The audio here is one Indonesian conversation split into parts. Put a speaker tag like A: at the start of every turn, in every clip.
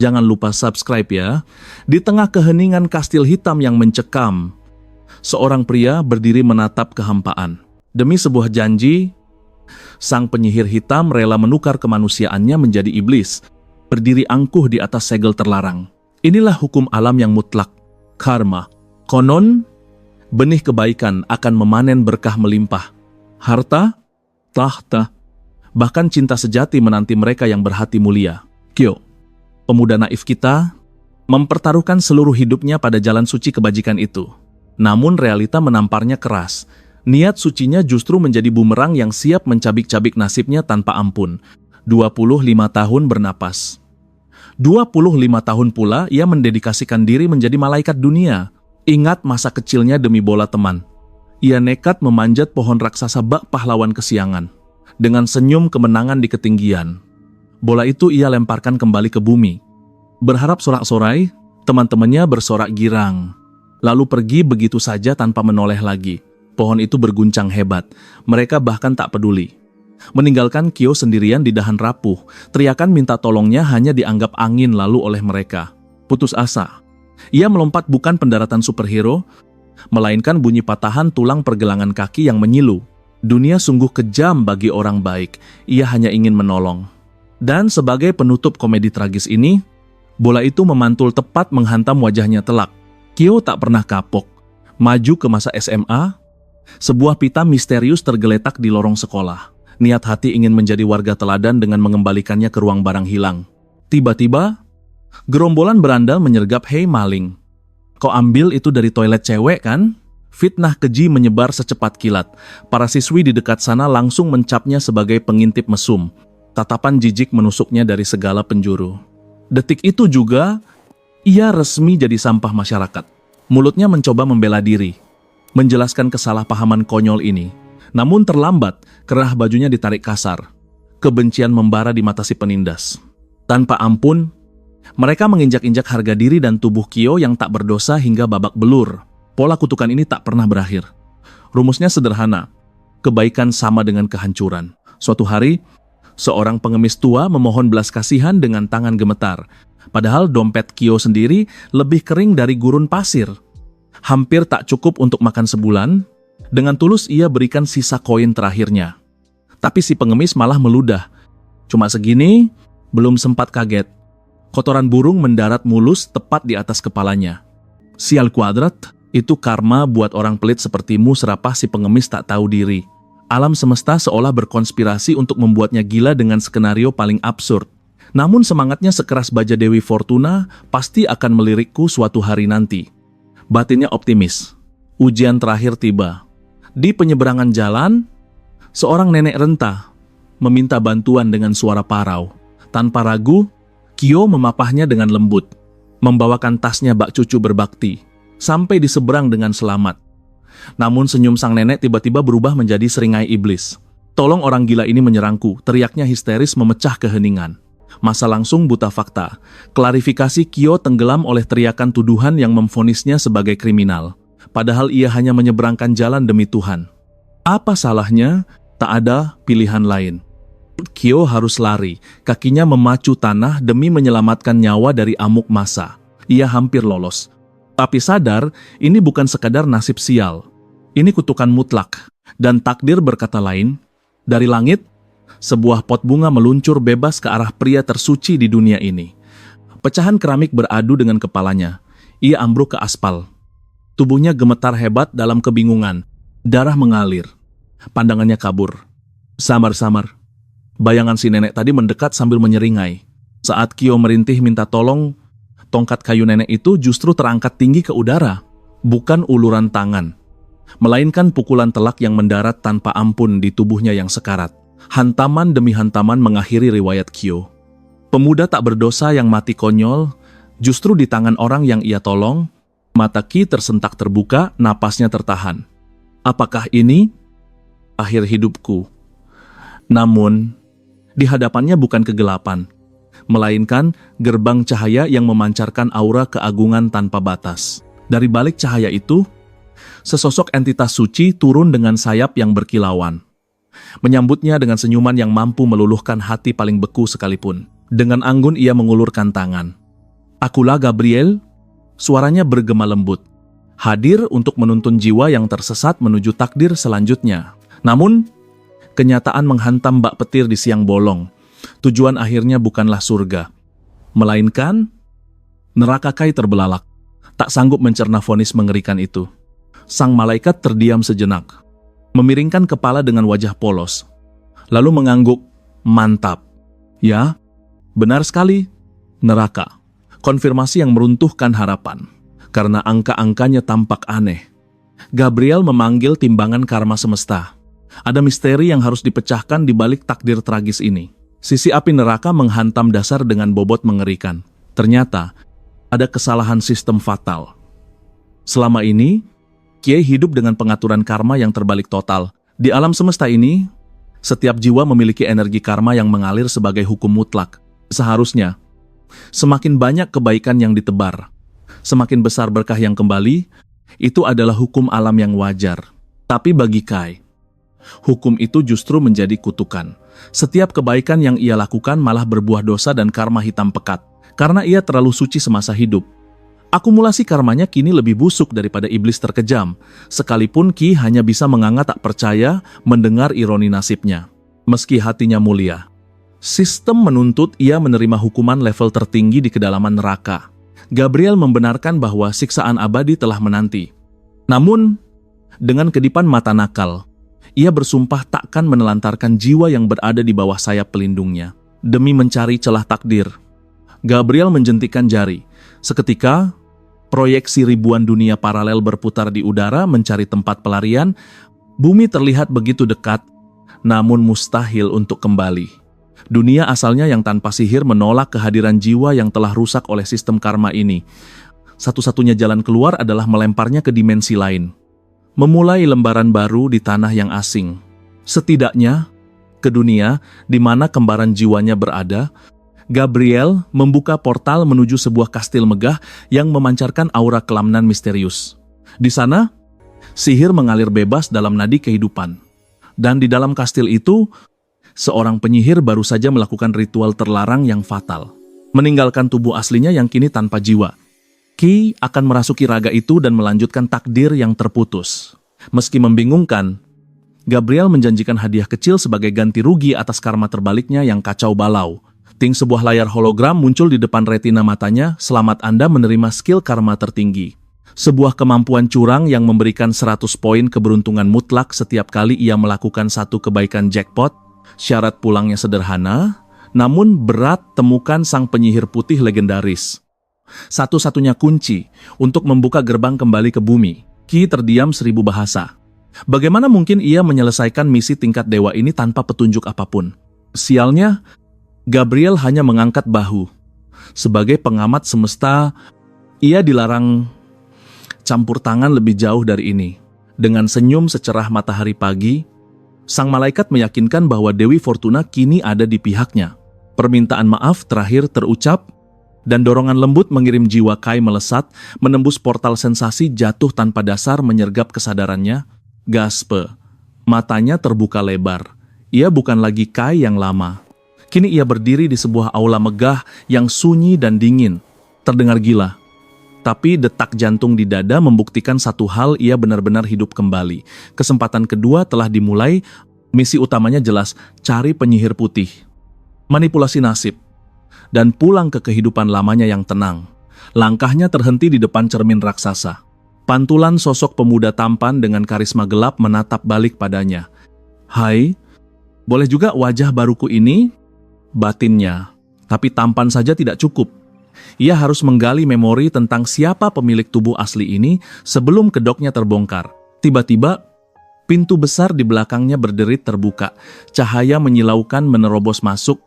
A: Jangan lupa subscribe ya. Di tengah keheningan kastil hitam yang mencekam, seorang pria berdiri menatap kehampaan. Demi sebuah janji, sang penyihir hitam rela menukar kemanusiaannya menjadi iblis, berdiri angkuh di atas segel terlarang. Inilah hukum alam yang mutlak, karma. Konon, benih kebaikan akan memanen berkah melimpah. Harta, tahta, bahkan cinta sejati menanti mereka yang berhati mulia. Kyo, pemuda naif kita, mempertaruhkan seluruh hidupnya pada jalan suci kebajikan itu. Namun realita menamparnya keras. Niat sucinya justru menjadi bumerang yang siap mencabik-cabik nasibnya tanpa ampun. 25 tahun bernapas. 25 tahun pula ia mendedikasikan diri menjadi malaikat dunia. Ingat masa kecilnya demi bola teman. Ia nekat memanjat pohon raksasa bak pahlawan kesiangan. Dengan senyum kemenangan di ketinggian. Bola itu ia lemparkan kembali ke bumi. Berharap sorak-sorai, teman-temannya bersorak girang. Lalu pergi begitu saja tanpa menoleh lagi. Pohon itu berguncang hebat. Mereka bahkan tak peduli. Meninggalkan Kyo sendirian di dahan rapuh. Teriakan minta tolongnya hanya dianggap angin lalu oleh mereka. Putus asa. Ia melompat bukan pendaratan superhero, melainkan bunyi patahan tulang pergelangan kaki yang menyilu. Dunia sungguh kejam bagi orang baik. Ia hanya ingin menolong. Dan sebagai penutup komedi tragis ini, bola itu memantul tepat menghantam wajahnya telak. Kyo tak pernah kapok. Maju ke masa SMA, sebuah pita misterius tergeletak di lorong sekolah. Niat hati ingin menjadi warga teladan dengan mengembalikannya ke ruang barang hilang. Tiba-tiba, gerombolan berandal menyergap, "Hei maling, kau ambil itu dari toilet cewek kan?" Fitnah keji menyebar secepat kilat. Para siswi di dekat sana langsung mencapnya sebagai pengintip mesum. Tatapan jijik menusuknya dari segala penjuru. Detik itu juga, ia resmi jadi sampah masyarakat. Mulutnya mencoba membela diri, menjelaskan kesalahpahaman konyol ini. Namun terlambat, kerah bajunya ditarik kasar. Kebencian membara di mata si penindas. Tanpa ampun, mereka menginjak-injak harga diri dan tubuh Kyo yang tak berdosa hingga babak belur. Pola kutukan ini tak pernah berakhir. Rumusnya sederhana, kebaikan sama dengan kehancuran. Suatu hari, seorang pengemis tua memohon belas kasihan dengan tangan gemetar. Padahal dompet Kyo sendiri lebih kering dari gurun pasir. Hampir tak cukup untuk makan sebulan. Dengan tulus ia berikan sisa koin terakhirnya. Tapi si pengemis malah meludah. Cuma segini, belum sempat kaget. Kotoran burung mendarat mulus tepat di atas kepalanya. Sial kuadrat, itu karma buat orang pelit sepertimu, serapah si pengemis tak tahu diri. Alam semesta seolah berkonspirasi untuk membuatnya gila dengan skenario paling absurd. Namun semangatnya sekeras baja Dewi Fortuna pasti akan melirikku suatu hari nanti. Batinnya optimis. Ujian terakhir tiba. Di penyeberangan jalan, seorang nenek renta meminta bantuan dengan suara parau. Tanpa ragu, Kyo memapahnya dengan lembut. Membawakan tasnya bak cucu berbakti. Sampai di seberang dengan selamat. Namun senyum sang nenek tiba-tiba berubah menjadi seringai iblis. "Tolong, orang gila ini menyerangku," teriaknya histeris memecah keheningan. Masa langsung buta fakta. Klarifikasi Kyo tenggelam oleh teriakan tuduhan yang memvonisnya sebagai kriminal. Padahal ia hanya menyeberangkan jalan demi Tuhan. Apa salahnya? Tak ada pilihan lain. Kyo harus lari. Kakinya memacu tanah demi menyelamatkan nyawa dari amuk massa. Ia hampir lolos. Tapi sadar, ini bukan sekadar nasib sial. Ini kutukan mutlak. Dan takdir berkata lain, dari langit, sebuah pot bunga meluncur bebas ke arah pria tersuci di dunia ini. Pecahan keramik beradu dengan kepalanya. Ia ambruk ke aspal. Tubuhnya gemetar hebat dalam kebingungan. Darah mengalir. Pandangannya kabur. Samar-samar. Bayangan si nenek tadi mendekat sambil menyeringai. Saat Kyo merintih minta tolong, tongkat kayu nenek itu justru terangkat tinggi ke udara. Bukan uluran tangan, melainkan pukulan telak yang mendarat tanpa ampun di tubuhnya yang sekarat. Hantaman demi hantaman mengakhiri riwayat Kyo. Pemuda tak berdosa yang mati konyol, justru di tangan orang yang ia tolong. Mata Ki tersentak terbuka, napasnya tertahan. Apakah ini akhir hidupku? Namun, di hadapannya bukan kegelapan, melainkan gerbang cahaya yang memancarkan aura keagungan tanpa batas. Dari balik cahaya itu, sesosok entitas suci turun dengan sayap yang berkilauan. Menyambutnya dengan senyuman yang mampu meluluhkan hati paling beku sekalipun. Dengan anggun ia mengulurkan tangan. Akulah Gabriel, suaranya bergema lembut. Hadir untuk menuntun jiwa yang tersesat menuju takdir selanjutnya. Namun, kenyataan menghantam bak petir di siang bolong. Tujuan akhirnya bukanlah surga, melainkan neraka Kai terbelalak. Tak sanggup mencerna vonis mengerikan itu, sang malaikat terdiam sejenak, memiringkan kepala dengan wajah polos, lalu mengangguk, "Mantap. Ya, benar sekali, neraka." Konfirmasi yang meruntuhkan harapan, karena angka-angkanya tampak aneh. Gabriel memanggil timbangan karma semesta. Ada misteri yang harus dipecahkan di balik takdir tragis ini. Sisi api neraka menghantam dasar dengan bobot mengerikan. Ternyata, ada kesalahan sistem fatal. Selama ini, Kiai hidup dengan pengaturan karma yang terbalik total. Di alam semesta ini, setiap jiwa memiliki energi karma yang mengalir sebagai hukum mutlak. Seharusnya, semakin banyak kebaikan yang ditebar, semakin besar berkah yang kembali. Itu adalah hukum alam yang wajar. Tapi bagi Kai, hukum itu justru menjadi kutukan. Setiap kebaikan yang ia lakukan malah berbuah dosa dan karma hitam pekat, karena ia terlalu suci semasa hidup. Akumulasi karmanya kini lebih busuk daripada iblis terkejam, sekalipun Ki hanya bisa menganga tak percaya mendengar ironi nasibnya. Meski hatinya mulia, sistem menuntut ia menerima hukuman level tertinggi di kedalaman neraka. Gabriel membenarkan bahwa siksaan abadi telah menanti. Namun, dengan kedipan mata nakal, ia bersumpah takkan menelantarkan jiwa yang berada di bawah sayap pelindungnya. Demi mencari celah takdir, Gabriel menjentikan jari. Seketika, proyeksi ribuan dunia paralel berputar di udara mencari tempat pelarian. Bumi terlihat begitu dekat, namun mustahil untuk kembali. Dunia asalnya yang tanpa sihir menolak kehadiran jiwa yang telah rusak oleh sistem karma ini. Satu-satunya jalan keluar adalah melemparnya ke dimensi lain, memulai lembaran baru di tanah yang asing. Setidaknya, ke dunia di mana kembaran jiwanya berada. Gabriel membuka portal menuju sebuah kastil megah yang memancarkan aura kelamnan misterius. Di sana, sihir mengalir bebas dalam nadi kehidupan. Dan di dalam kastil itu, seorang penyihir baru saja melakukan ritual terlarang yang fatal, meninggalkan tubuh aslinya yang kini tanpa jiwa. Ki akan merasuki raga itu dan melanjutkan takdir yang terputus. Meski membingungkan, Gabriel menjanjikan hadiah kecil sebagai ganti rugi atas karma terbaliknya yang kacau balau. Ting sebuah layar hologram muncul di depan retina matanya. "Selamat Anda menerima skill karma tertinggi." Sebuah kemampuan curang yang memberikan 100 poin keberuntungan mutlak setiap kali ia melakukan satu kebaikan jackpot. Syarat pulangnya sederhana, namun berat. Temukan sang penyihir putih legendaris. Satu-satunya kunci untuk membuka gerbang kembali ke bumi. Ki terdiam 1000 bahasa. Bagaimana mungkin ia menyelesaikan misi tingkat dewa ini tanpa petunjuk apapun? Sialnya, Gabriel hanya mengangkat bahu. Sebagai pengamat semesta, ia dilarang campur tangan lebih jauh dari ini. Dengan senyum secerah matahari pagi, sang malaikat meyakinkan bahwa Dewi Fortuna kini ada di pihaknya. Permintaan maaf terakhir terucap, dan dorongan lembut mengirim jiwa Kai melesat, menembus portal sensasi jatuh tanpa dasar menyergap kesadarannya. Gaspe. Matanya terbuka lebar. Ia bukan lagi Kai yang lama. Kini ia berdiri di sebuah aula megah yang sunyi dan dingin. Terdengar gila. Tapi detak jantung di dada membuktikan satu hal, ia benar-benar hidup kembali. Kesempatan kedua telah dimulai. Misi utamanya jelas, cari penyihir putih, manipulasi nasib, dan pulang ke kehidupan lamanya yang tenang. Langkahnya terhenti di depan cermin raksasa. Pantulan sosok pemuda tampan dengan karisma gelap menatap balik padanya. "Hai, boleh juga wajah baruku ini?" Batinnya. Tapi tampan saja tidak cukup. Ia harus menggali memori tentang siapa pemilik tubuh asli ini sebelum kedoknya terbongkar. Tiba-tiba, pintu besar di belakangnya berderit terbuka. Cahaya menyilaukan menerobos masuk,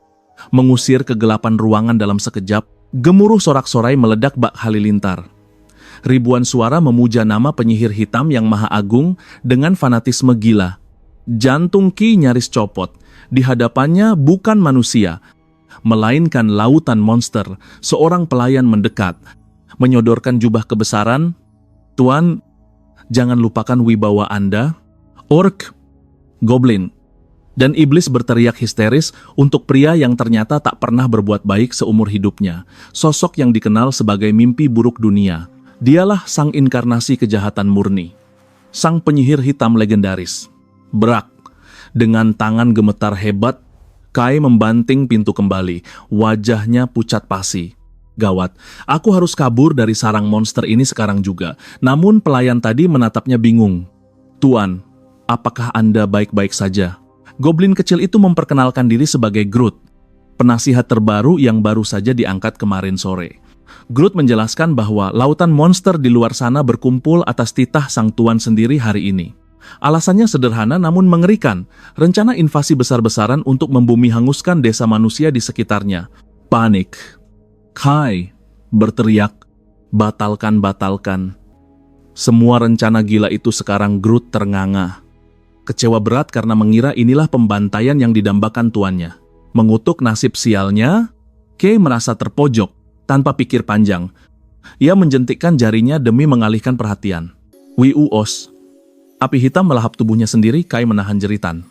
A: mengusir kegelapan ruangan dalam sekejap. Gemuruh sorak-sorai meledak bak halilintar. Ribuan suara memuja nama penyihir hitam yang maha agung dengan fanatisme gila. Jantung Ki nyaris copot. Di hadapannya bukan manusia, melainkan lautan monster. Seorang pelayan mendekat, menyodorkan jubah kebesaran. "Tuan, jangan lupakan wibawa Anda." Orc, goblin, Dan iblis berteriak histeris untuk pria yang ternyata tak pernah berbuat baik seumur hidupnya. Sosok yang dikenal sebagai mimpi buruk dunia. Dialah sang inkarnasi kejahatan murni. Sang penyihir hitam legendaris. Brak. Dengan tangan gemetar hebat, Kai membanting pintu kembali. Wajahnya pucat pasi. Gawat, aku harus kabur dari sarang monster ini sekarang juga. Namun pelayan tadi menatapnya bingung. Tuan, apakah Anda baik-baik saja? Goblin kecil itu memperkenalkan diri sebagai Groot, penasihat terbaru yang baru saja diangkat kemarin sore. Groot menjelaskan bahwa lautan monster di luar sana berkumpul atas titah sang tuan sendiri hari ini. Alasannya sederhana namun mengerikan, rencana invasi besar-besaran untuk membumi hanguskan desa manusia di sekitarnya. Panik. Kai berteriak, batalkan. Semua rencana gila itu sekarang Groot ternganga. Kecewa berat karena mengira inilah pembantaian yang didambakan tuannya. Mengutuk nasib sialnya, Kai merasa terpojok tanpa pikir panjang. Ia menjentikkan jarinya demi mengalihkan perhatian. Wiuos. Api hitam melahap tubuhnya sendiri, Kai menahan jeritan.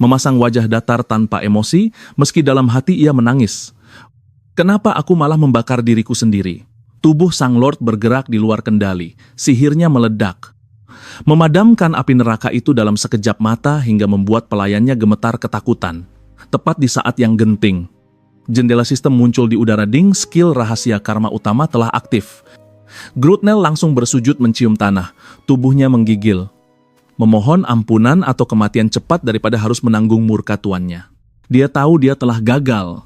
A: Memasang wajah datar tanpa emosi, meski dalam hati ia menangis. Kenapa aku malah membakar diriku sendiri? Tubuh sang Lord bergerak di luar kendali, sihirnya meledak. Memadamkan api neraka itu dalam sekejap mata hingga membuat pelayannya gemetar ketakutan. Tepat di saat yang genting, jendela sistem muncul di udara ding, skill rahasia karma utama telah aktif. Grootnell langsung bersujud mencium tanah, tubuhnya menggigil. Memohon ampunan atau kematian cepat daripada harus menanggung murka tuannya. Dia tahu dia telah gagal.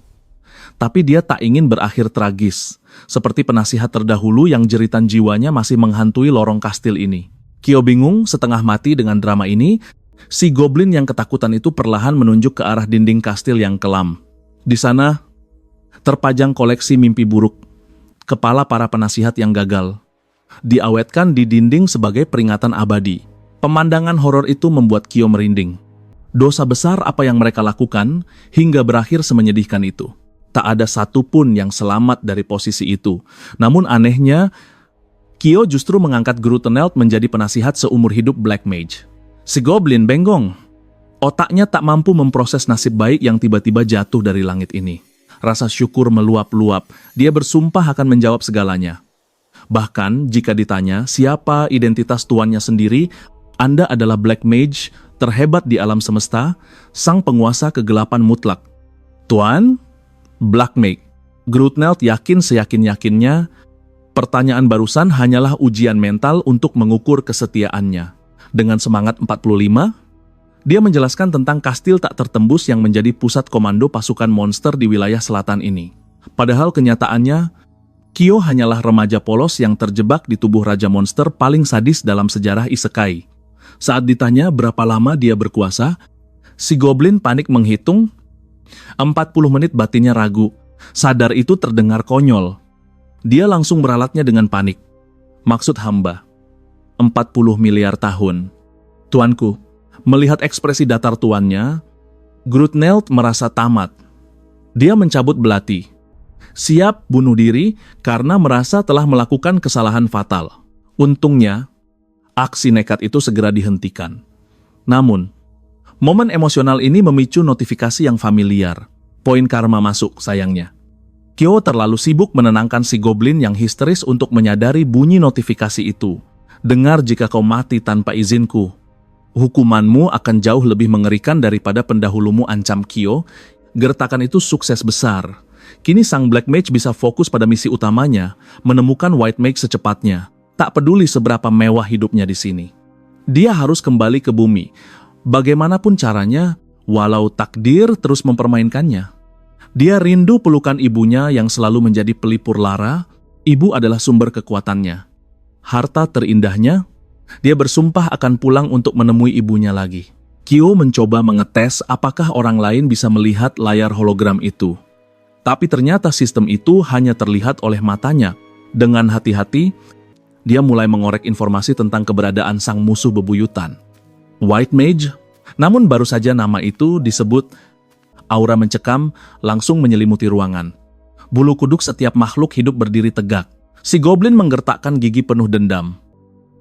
A: Tapi dia tak ingin berakhir tragis, seperti penasihat terdahulu yang jeritan jiwanya masih menghantui lorong kastil ini. Kyo bingung setengah mati dengan drama ini. Si goblin yang ketakutan itu perlahan menunjuk ke arah dinding kastil yang kelam. Di sana, terpajang koleksi mimpi buruk, kepala para penasihat yang gagal. Diawetkan di dinding sebagai peringatan abadi. Pemandangan horor itu membuat Kyo merinding. Dosa besar apa yang mereka lakukan hingga berakhir semenyedihkan itu. Tak ada satupun yang selamat dari posisi itu. Namun anehnya, Kyo justru mengangkat Grootnell menjadi penasihat seumur hidup Black Mage. Si Goblin bengong. Otaknya tak mampu memproses nasib baik yang tiba-tiba jatuh dari langit ini. Rasa syukur meluap-luap. Dia bersumpah akan menjawab segalanya. Bahkan jika ditanya siapa identitas tuannya sendiri, Anda adalah Black Mage terhebat di alam semesta, sang penguasa kegelapan mutlak. Tuan, Black Mage. Grootnell yakin seyakin-yakinnya, pertanyaan barusan hanyalah ujian mental untuk mengukur kesetiaannya. Dengan semangat 45, dia menjelaskan tentang kastil tak tertembus yang menjadi pusat komando pasukan monster di wilayah selatan ini. Padahal kenyataannya, Kyo hanyalah remaja polos yang terjebak di tubuh raja monster paling sadis dalam sejarah isekai. Saat ditanya berapa lama dia berkuasa, si Goblin panik menghitung. 40 menit batinnya ragu. Sadar itu terdengar konyol. Dia langsung meralatnya dengan panik. Maksud hamba, 40 miliar tahun. Tuanku, melihat ekspresi datar tuannya, Grootnell merasa tamat. Dia mencabut belati. Siap bunuh diri karena merasa telah melakukan kesalahan fatal. Untungnya, aksi nekat itu segera dihentikan. Namun, momen emosional ini memicu notifikasi yang familiar. Poin karma masuk, sayangnya. Kyo terlalu sibuk menenangkan si Goblin yang histeris untuk menyadari bunyi notifikasi itu. Dengar jika kau mati tanpa izinku. Hukumanmu akan jauh lebih mengerikan daripada pendahulumu, ancam Kyo. Gertakan itu sukses besar. Kini sang Black Mage bisa fokus pada misi utamanya, menemukan White Mage secepatnya. Tak peduli seberapa mewah hidupnya di sini. Dia harus kembali ke bumi. Bagaimanapun caranya, walau takdir terus mempermainkannya. Dia rindu pelukan ibunya yang selalu menjadi pelipur lara. Ibu adalah sumber kekuatannya. Harta terindahnya, dia bersumpah akan pulang untuk menemui ibunya lagi. Kyo mencoba mengetes apakah orang lain bisa melihat layar hologram itu. Tapi ternyata sistem itu hanya terlihat oleh matanya. Dengan hati-hati, dia mulai mengorek informasi tentang keberadaan sang musuh bebuyutan. White Mage, namun baru saja nama itu disebut, aura mencekam langsung menyelimuti ruangan. Bulu kuduk setiap makhluk hidup berdiri tegak. Si Goblin menggertakkan gigi penuh dendam.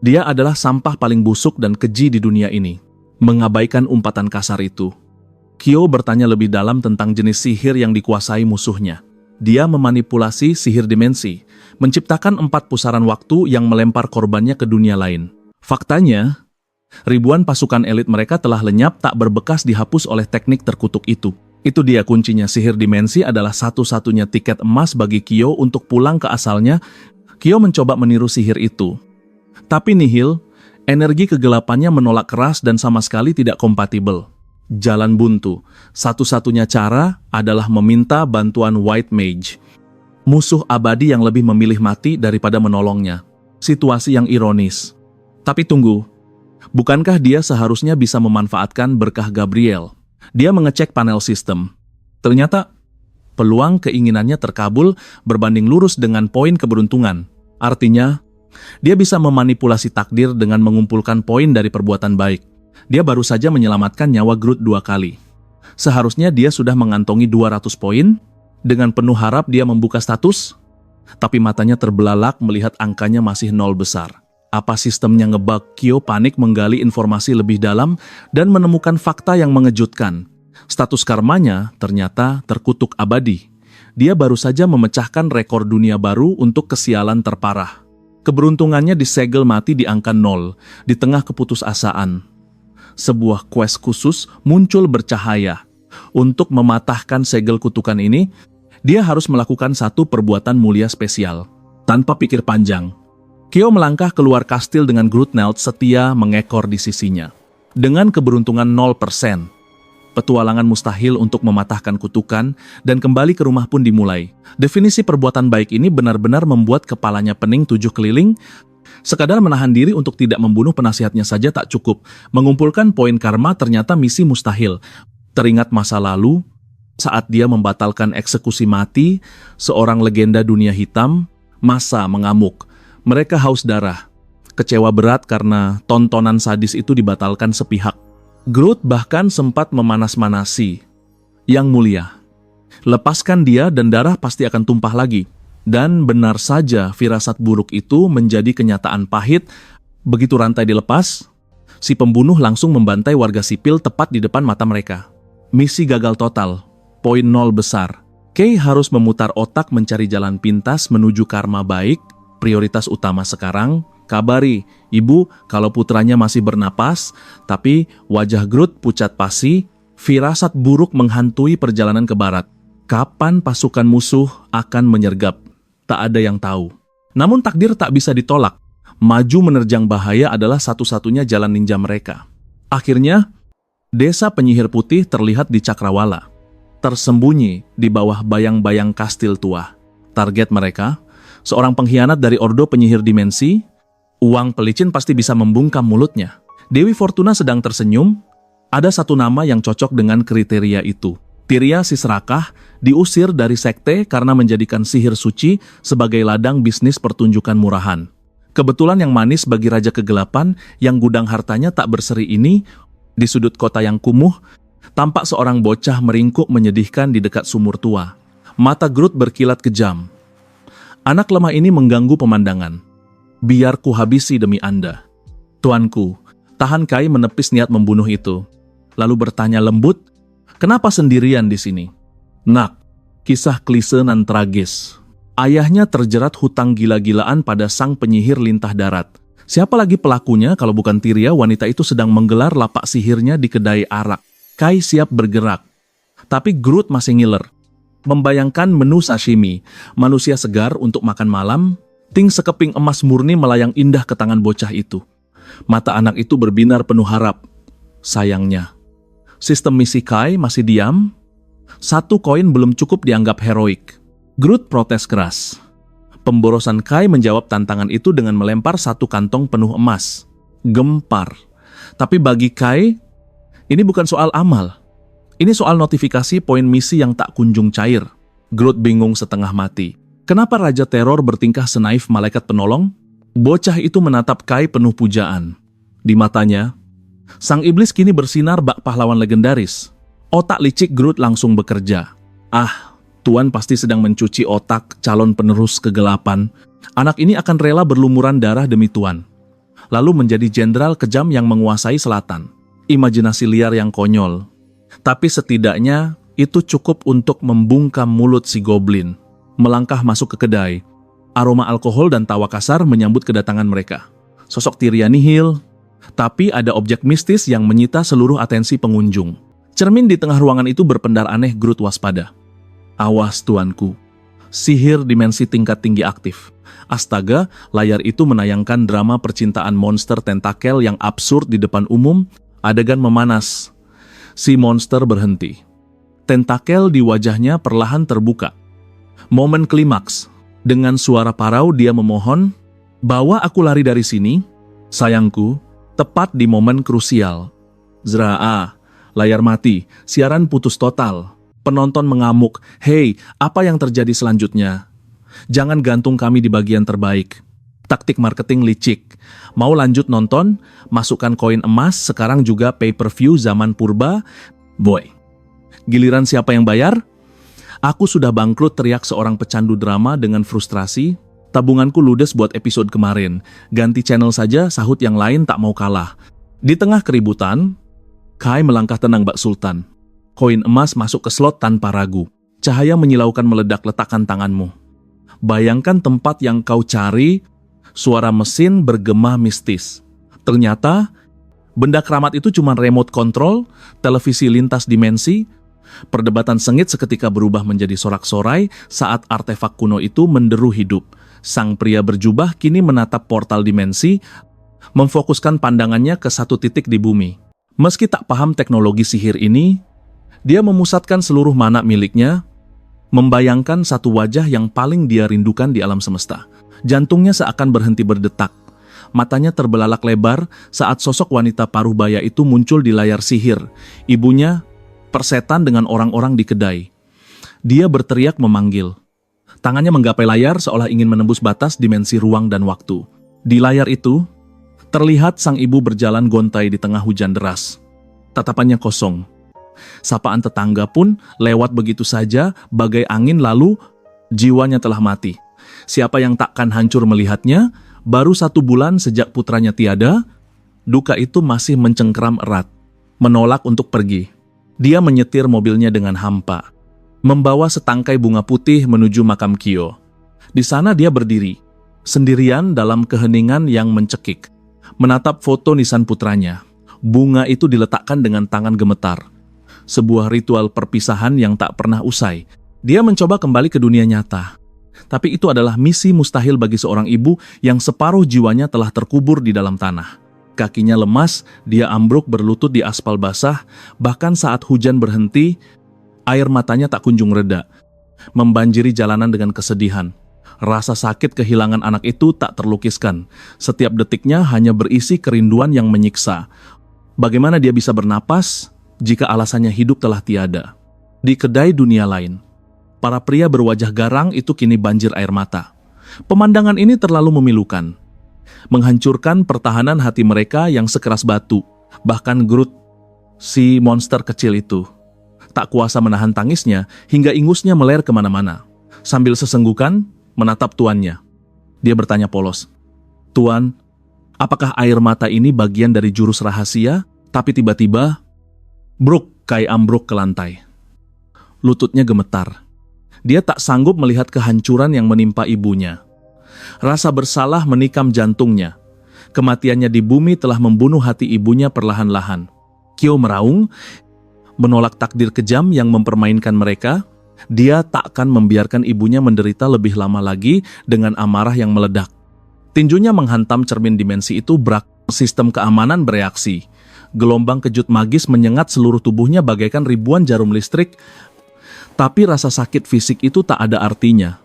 A: Dia adalah sampah paling busuk dan keji di dunia ini. Mengabaikan umpatan kasar itu. Kyo bertanya lebih dalam tentang jenis sihir yang dikuasai musuhnya. Dia memanipulasi sihir dimensi, menciptakan 4 pusaran waktu yang melempar korbannya ke dunia lain. Faktanya, ribuan pasukan elit mereka telah lenyap tak berbekas dihapus oleh teknik terkutuk itu. Itu dia kuncinya, sihir dimensi adalah satu-satunya tiket emas bagi Kyo untuk pulang ke asalnya. Kyo mencoba meniru sihir itu. Tapi nihil, energi kegelapannya menolak keras dan sama sekali tidak kompatibel. Jalan buntu. Satu-satunya cara adalah meminta bantuan White Mage, musuh abadi yang lebih memilih mati daripada menolongnya. Situasi yang ironis. Tapi tunggu, bukankah dia seharusnya bisa memanfaatkan berkah Gabriel? Dia mengecek panel sistem. Ternyata, peluang keinginannya terkabul berbanding lurus dengan poin keberuntungan. Artinya, dia bisa memanipulasi takdir dengan mengumpulkan poin dari perbuatan baik. Dia baru saja menyelamatkan nyawa Groot 2 kali. Seharusnya dia sudah mengantongi 200 poin. Dengan penuh harap dia membuka status, tapi matanya terbelalak melihat angkanya masih 0 besar. Apa sistemnya ngebug? Kyo panik menggali informasi lebih dalam dan menemukan fakta yang mengejutkan. Status karmanya ternyata terkutuk abadi. Dia baru saja memecahkan rekor dunia baru untuk kesialan terparah. Keberuntungannya disegel mati di angka 0, di tengah keputusasaan. Sebuah quest khusus muncul bercahaya. Untuk mematahkan segel kutukan ini, dia harus melakukan satu perbuatan mulia spesial. Tanpa pikir panjang, Kyo melangkah keluar kastil dengan Grootnelt setia mengekor di sisinya. Dengan keberuntungan 0%, petualangan mustahil untuk mematahkan kutukan dan kembali ke rumah pun dimulai. Definisi perbuatan baik ini benar-benar membuat kepalanya pening 7 keliling. Sekadar menahan diri untuk tidak membunuh penasihatnya saja tak cukup. Mengumpulkan poin karma ternyata misi mustahil. Teringat masa lalu, saat dia membatalkan eksekusi mati seorang legenda dunia hitam, masa mengamuk. Mereka haus darah, kecewa berat karena tontonan sadis itu dibatalkan sepihak. Groot bahkan sempat memanas-manasi. Yang mulia, lepaskan dia dan darah pasti akan tumpah lagi. Dan benar saja firasat buruk itu menjadi kenyataan pahit. Begitu rantai dilepas, si pembunuh langsung membantai warga sipil tepat di depan mata mereka. Misi gagal total, poin 0 besar. Kay harus memutar otak mencari jalan pintas menuju karma baik. Prioritas utama sekarang, kabari ibu kalau putranya masih bernapas, tapi wajah Groot pucat pasi, firasat buruk menghantui perjalanan ke barat. Kapan pasukan musuh akan menyergap? Tak ada yang tahu. Namun takdir tak bisa ditolak. Maju menerjang bahaya adalah satu-satunya jalan ninja mereka. Akhirnya, desa penyihir putih terlihat di Cakrawala, tersembunyi di bawah bayang-bayang kastil tua. Target mereka, seorang pengkhianat dari Ordo Penyihir Dimensi. Uang pelicin pasti bisa membungkam mulutnya. Dewi Fortuna sedang tersenyum. Ada satu nama yang cocok dengan kriteria itu. Tyria si serakah diusir dari sekte karena menjadikan sihir suci sebagai ladang bisnis pertunjukan murahan. Kebetulan yang manis bagi Raja Kegelapan yang gudang hartanya tak berseri ini, di sudut kota yang kumuh, tampak seorang bocah meringkuk menyedihkan di dekat sumur tua. Mata Groot berkilat kejam. Anak lemah ini mengganggu pemandangan. Biar ku habisi demi Anda. Tuanku, tahan Kai menepis niat membunuh itu. Lalu bertanya lembut, kenapa sendirian di sini? Nak, kisah klise nan tragis. Ayahnya terjerat hutang gila-gilaan pada sang penyihir lintah darat. Siapa lagi pelakunya kalau bukan Tyria? Wanita itu sedang menggelar lapak sihirnya di kedai arak. Kai siap bergerak. Tapi Groot masih ngiler. Membayangkan menu sashimi, manusia segar untuk makan malam, ting sekeping emas murni melayang indah ke tangan bocah itu. Mata anak itu berbinar penuh harap. Sayangnya, sistem misi Kai masih diam. 1 koin belum cukup dianggap heroik. Groot protes keras. Pemborosan Kai menjawab tantangan itu dengan melempar 1 kantong penuh emas. Gempar. Tapi bagi Kai, ini bukan soal amal. Ini soal notifikasi poin misi yang tak kunjung cair. Groot bingung setengah mati. Kenapa Raja Teror bertingkah senaif malaikat penolong? Bocah itu menatap Kai penuh pujaan. Di matanya, sang iblis kini bersinar bak pahlawan legendaris. Otak licik Groot langsung bekerja. Tuan pasti sedang mencuci otak calon penerus kegelapan. Anak ini akan rela berlumuran darah demi Tuan. Lalu menjadi jenderal kejam yang menguasai selatan. Imajinasi liar yang konyol. Tapi setidaknya itu cukup untuk membungkam mulut si goblin. Melangkah masuk ke kedai. Aroma alkohol dan tawa kasar menyambut kedatangan mereka. Sosok Tyria nihil, tapi ada objek mistis yang menyita seluruh atensi pengunjung. Cermin di tengah ruangan itu berpendar aneh. Groot waspada. Awas tuanku. Sihir dimensi tingkat tinggi aktif. Astaga, layar itu menayangkan drama percintaan monster tentakel yang absurd di depan umum. Adegan memanas. Si monster berhenti. Tentakel di wajahnya perlahan terbuka. Momen klimaks. Dengan suara parau dia memohon, "Bawa aku lari dari sini, sayangku." Tepat di momen krusial. Zraa, layar mati, siaran putus total. Penonton mengamuk, "Hei, apa yang terjadi selanjutnya? Jangan gantung kami di bagian terbaik." Taktik marketing licik. Mau lanjut nonton? Masukkan koin emas, sekarang juga pay-per-view zaman purba. Boy. Giliran siapa yang bayar? "Aku sudah bangkrut," teriak seorang pecandu drama dengan frustrasi. "Tabunganku ludes buat episode kemarin. Ganti channel saja," sahut yang lain tak mau kalah. Di tengah keributan, Kai melangkah tenang Bak Sultan. Koin emas masuk ke slot tanpa ragu. Cahaya menyilaukan meledak. "Letakkan tanganmu." Bayangkan tempat yang kau cari. Suara mesin bergema mistis. Ternyata, benda keramat itu cuma remote control, televisi lintas dimensi. Perdebatan sengit seketika berubah menjadi sorak-sorai saat artefak kuno itu menderu hidup. Sang pria berjubah kini menatap portal dimensi, memfokuskan pandangannya ke satu titik di bumi. Meski tak paham teknologi sihir ini, dia memusatkan seluruh mana miliknya, membayangkan satu wajah yang paling dia rindukan di alam semesta. Jantungnya seakan berhenti berdetak. Matanya terbelalak lebar saat sosok wanita paruh baya itu muncul di layar sihir. Ibunya, persetan dengan orang-orang di kedai. Dia berteriak memanggil. Tangannya menggapai layar seolah ingin menembus batas dimensi ruang dan waktu. Di layar itu, terlihat sang ibu berjalan gontai di tengah hujan deras. Tatapannya kosong. Sapaan tetangga pun lewat begitu saja bagai angin, lalu jiwanya telah mati. Siapa yang takkan hancur melihatnya? Baru 1 bulan sejak putranya tiada, duka itu masih mencengkeram erat, menolak untuk pergi. Dia menyetir mobilnya dengan hampa, membawa setangkai bunga putih menuju makam Kyo. Di sana dia berdiri, sendirian dalam keheningan yang mencekik, menatap foto nisan putranya. Bunga itu diletakkan dengan tangan gemetar. Sebuah ritual perpisahan yang tak pernah usai. Dia mencoba kembali ke dunia nyata. Tapi itu adalah misi mustahil bagi seorang ibu yang separuh jiwanya telah terkubur di dalam tanah. Kakinya lemas, dia ambruk berlutut di aspal basah, bahkan saat hujan berhenti, air matanya tak kunjung reda, membanjiri jalanan dengan kesedihan. Rasa sakit kehilangan anak itu tak terlukiskan. Setiap detiknya hanya berisi kerinduan yang menyiksa. Bagaimana dia bisa bernapas jika alasannya hidup telah tiada? Di kedai dunia lain, para pria berwajah garang itu kini banjir air mata. Pemandangan ini terlalu memilukan, menghancurkan pertahanan hati mereka yang sekeras batu. Bahkan Groot, si monster kecil itu, tak kuasa menahan tangisnya hingga ingusnya meler kemana-mana. Sambil sesenggukan menatap tuannya, dia bertanya polos, "Tuan, apakah air mata ini bagian dari jurus rahasia?" Tapi tiba-tiba, bruk, Kai ambruk ke lantai. Lututnya gemetar. Dia tak sanggup melihat kehancuran yang menimpa ibunya. Rasa bersalah menikam jantungnya. Kematiannya di bumi telah membunuh hati ibunya perlahan-lahan. Kyo meraung, menolak takdir kejam yang mempermainkan mereka. Dia tak akan membiarkan ibunya menderita lebih lama lagi dengan amarah yang meledak. Tinjunya menghantam cermin dimensi itu, brak. Sistem keamanan bereaksi. Gelombang kejut magis menyengat seluruh tubuhnya bagaikan ribuan jarum listrik. Tapi rasa sakit fisik itu tak ada artinya.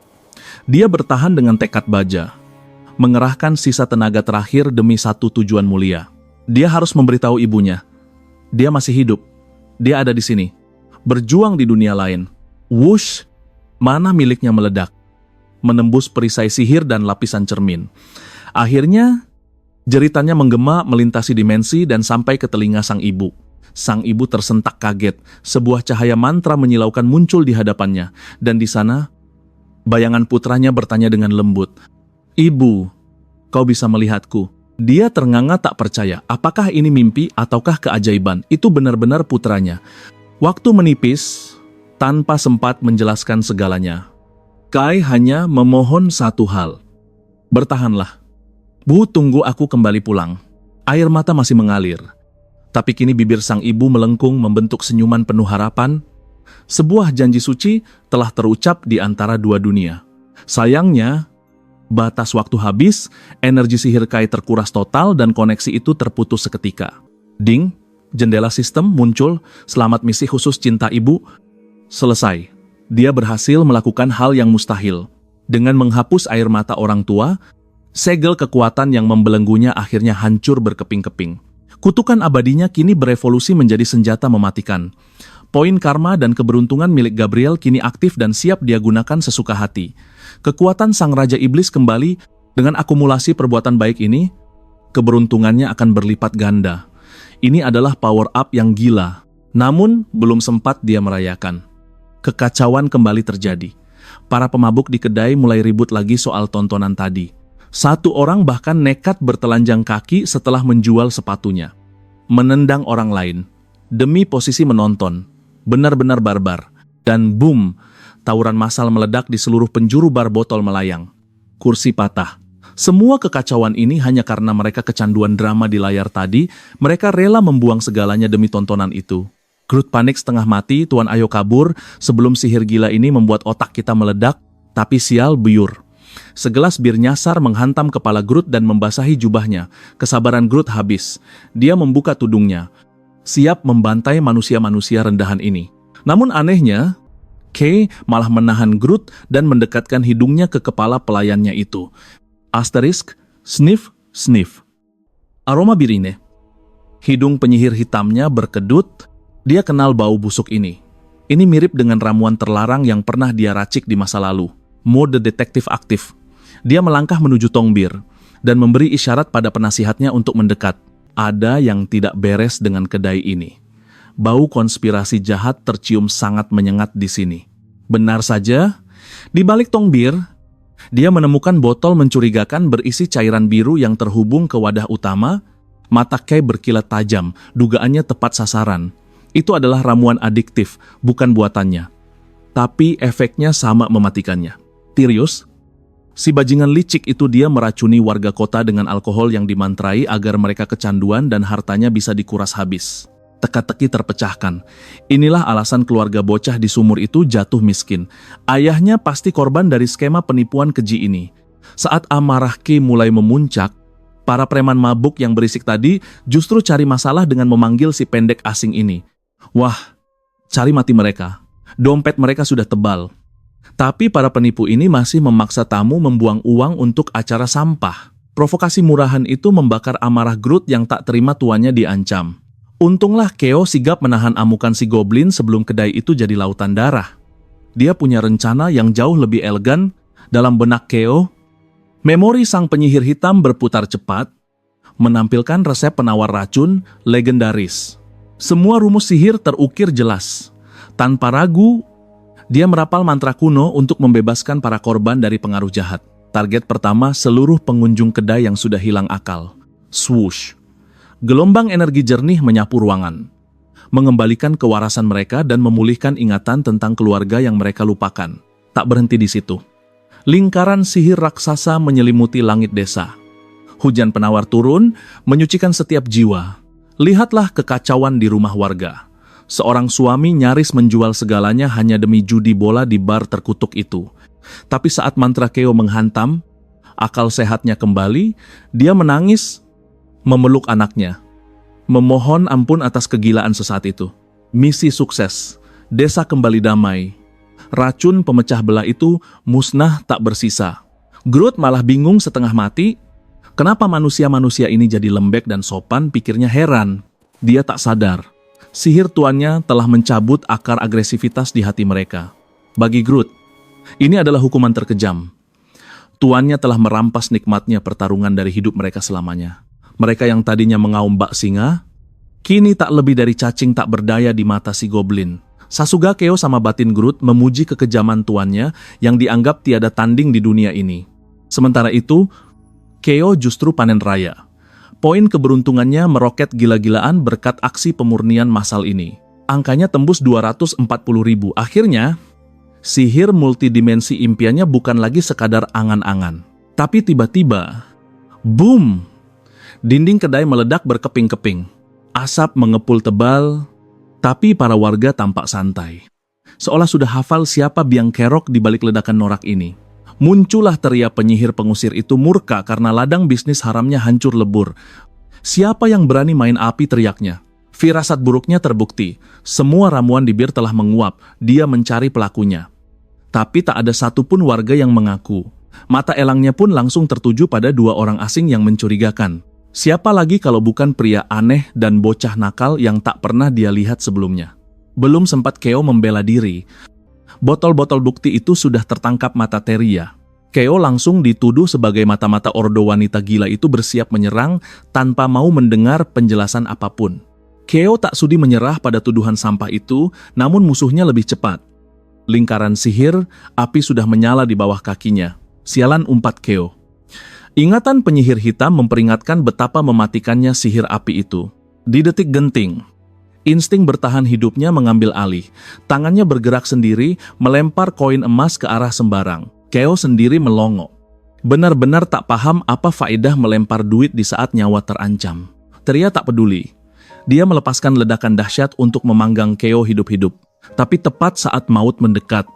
A: Dia bertahan dengan tekad baja, mengerahkan sisa tenaga terakhir demi satu tujuan mulia. Dia harus memberitahu ibunya, dia masih hidup, dia ada di sini, berjuang di dunia lain. Wush, mana miliknya meledak, menembus perisai sihir dan lapisan cermin. Akhirnya, jeritannya menggema melintasi dimensi dan sampai ke telinga sang ibu. Sang ibu tersentak kaget. Sebuah cahaya mantra menyilaukan muncul di hadapannya. Dan di sana, bayangan putranya bertanya dengan lembut, "Ibu, kau bisa melihatku?" Dia ternganga tak percaya. Apakah ini mimpi ataukah keajaiban? Itu benar-benar putranya. Waktu menipis, tanpa sempat menjelaskan segalanya. Kai hanya memohon satu hal. Bertahanlah. Bu, tunggu aku kembali pulang. Air mata masih mengalir. Tapi kini bibir sang ibu melengkung membentuk senyuman penuh harapan. Sebuah janji suci telah terucap di antara dua dunia. Sayangnya, batas waktu habis, energi sihir Kai terkuras total dan koneksi itu terputus seketika. Ding, jendela sistem muncul, selamat misi khusus cinta ibu. Selesai. Dia berhasil melakukan hal yang mustahil. Dengan menghapus air mata orang tua, segel kekuatan yang membelenggunya akhirnya hancur berkeping-keping. Kutukan abadinya kini berevolusi menjadi senjata mematikan. Poin karma dan keberuntungan milik Gabriel kini aktif dan siap dia gunakan sesuka hati. Kekuatan sang Raja Iblis kembali. Dengan akumulasi perbuatan baik ini, keberuntungannya akan berlipat ganda. Ini adalah power up yang gila. Namun, belum sempat dia merayakan. Kekacauan kembali terjadi. Para pemabuk di kedai mulai ribut lagi soal tontonan tadi. Satu orang bahkan nekat bertelanjang kaki setelah menjual sepatunya. Menendang orang lain. Demi posisi menonton. Benar-benar barbar. Dan boom, tawuran massal meledak di seluruh penjuru bar botol melayang. Kursi patah. Semua kekacauan ini hanya karena mereka kecanduan drama di layar tadi, mereka rela membuang segalanya demi tontonan itu. Groot panik setengah mati, Tuan ayo kabur, sebelum sihir gila ini membuat otak kita meledak, tapi sial buyur. Segelas bir nyasar menghantam kepala Groot dan membasahi jubahnya. Kesabaran Groot habis. Dia membuka tudungnya, siap membantai manusia-manusia rendahan ini. Namun anehnya, Kay malah menahan Groot dan mendekatkan hidungnya ke kepala pelayannya itu. Asterisk, sniff, sniff. Aroma birine. Hidung penyihir hitamnya berkedut, dia kenal bau busuk ini. Ini mirip dengan ramuan terlarang yang pernah dia racik di masa lalu. Mode detektif aktif. Dia melangkah menuju Tongbir dan memberi isyarat pada penasihatnya untuk mendekat. Ada yang tidak beres dengan kedai ini. Bau konspirasi jahat tercium sangat menyengat di sini. Benar saja, di balik Tongbir, dia menemukan botol mencurigakan berisi cairan biru yang terhubung ke wadah utama. Mata Kay berkilat tajam, dugaannya tepat sasaran. Itu adalah ramuan adiktif, bukan buatannya. Tapi efeknya sama mematikannya. Tirius, si bajingan licik itu dia meracuni warga kota dengan alkohol yang dimantrai agar mereka kecanduan dan hartanya bisa dikuras habis. Teka-teki terpecahkan. Inilah alasan keluarga bocah di sumur itu jatuh miskin. Ayahnya pasti korban dari skema penipuan keji ini. Saat amarah Ki mulai memuncak, para preman mabuk yang berisik tadi justru cari masalah dengan memanggil si pendek asing ini. Wah, cari mati mereka. Dompet mereka sudah tebal. Tapi para penipu ini masih memaksa tamu membuang uang untuk acara sampah. Provokasi murahan itu membakar amarah Groot yang tak terima tuannya diancam. Untunglah Keo sigap menahan amukan si goblin sebelum kedai itu jadi lautan darah. Dia punya rencana yang jauh lebih elegan. Dalam benak Keo, memori sang penyihir hitam berputar cepat, menampilkan resep penawar racun legendaris. Semua rumus sihir terukir jelas. Tanpa ragu, dia merapal mantra kuno untuk membebaskan para korban dari pengaruh jahat. Target pertama, seluruh pengunjung kedai yang sudah hilang akal. Swoosh. Gelombang energi jernih menyapu ruangan, mengembalikan kewarasan mereka dan memulihkan ingatan tentang keluarga yang mereka lupakan. Tak berhenti di situ. Lingkaran sihir raksasa menyelimuti langit desa. Hujan penawar turun, menyucikan setiap jiwa. Lihatlah kekacauan di rumah warga. Seorang suami nyaris menjual segalanya hanya demi judi bola di bar terkutuk itu. Tapi saat mantra Keo menghantam, akal sehatnya kembali, dia menangis, memeluk anaknya, memohon ampun atas kegilaan sesaat itu. Misi sukses, desa kembali damai. Racun pemecah belah itu musnah tak bersisa. Groot malah bingung setengah mati. Kenapa manusia-manusia ini jadi lembek dan sopan, pikirnya heran. Dia tak sadar, sihir tuannya telah mencabut akar agresivitas di hati mereka. Bagi Groot, ini adalah hukuman terkejam. Tuannya telah merampas nikmatnya pertarungan dari hidup mereka selamanya. Mereka yang tadinya mengaum bak singa, kini tak lebih dari cacing tak berdaya di mata si goblin. Sasuga, Keo sama batin Groot memuji kekejaman tuannya yang dianggap tiada tanding di dunia ini. Sementara itu, Keo justru panen raya. Poin keberuntungannya meroket gila-gilaan berkat aksi pemurnian massal ini. Angkanya tembus 240.000. Akhirnya, sihir multidimensi impiannya bukan lagi sekadar angan-angan. Tapi tiba-tiba, boom! Dinding kedai meledak berkeping-keping. Asap mengepul tebal, tapi para warga tampak santai. Seolah sudah hafal siapa biang kerok di balik ledakan norak ini. Muncullah teriak penyihir pengusir itu murka karena ladang bisnis haramnya hancur lebur. Siapa yang berani main api, teriaknya. Firasat buruknya terbukti. Semua ramuan di bir telah menguap. Dia mencari pelakunya. Tapi tak ada satupun warga yang mengaku. Mata elangnya pun langsung tertuju pada dua orang asing yang mencurigakan. Siapa lagi kalau bukan pria aneh dan bocah nakal yang tak pernah dia lihat sebelumnya. Belum sempat Keo membela diri, botol-botol bukti itu sudah tertangkap mata Teria. Keo langsung dituduh sebagai mata-mata ordo wanita gila itu bersiap menyerang tanpa mau mendengar penjelasan apapun. Keo tak sudi menyerah pada tuduhan sampah itu, namun musuhnya lebih cepat. Lingkaran sihir, api sudah menyala di bawah kakinya. Sialan, umpat Keo. Ingatan penyihir hitam memperingatkan betapa mematikannya sihir api itu. Di detik genting, insting bertahan hidupnya mengambil alih. Tangannya bergerak sendiri, melempar koin emas ke arah sembarang. Keo sendiri melongo. Benar-benar tak paham apa faedah melempar duit di saat nyawa terancam. Teria tak peduli. Dia melepaskan ledakan dahsyat untuk memanggang Keo hidup-hidup. Tapi tepat saat maut mendekat.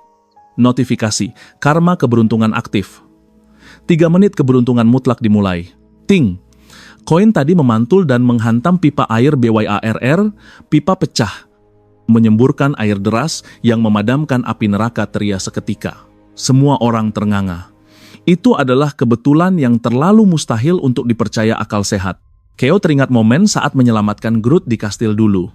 A: Notifikasi, karma keberuntungan aktif. 3 menit keberuntungan mutlak dimulai. Ting! Koin tadi memantul dan menghantam pipa air BYARR, pipa pecah. Menyemburkan air deras yang memadamkan api neraka Teria seketika. Semua orang ternganga. Itu adalah kebetulan yang terlalu mustahil untuk dipercaya akal sehat. Keo teringat momen saat menyelamatkan Groot di kastil dulu.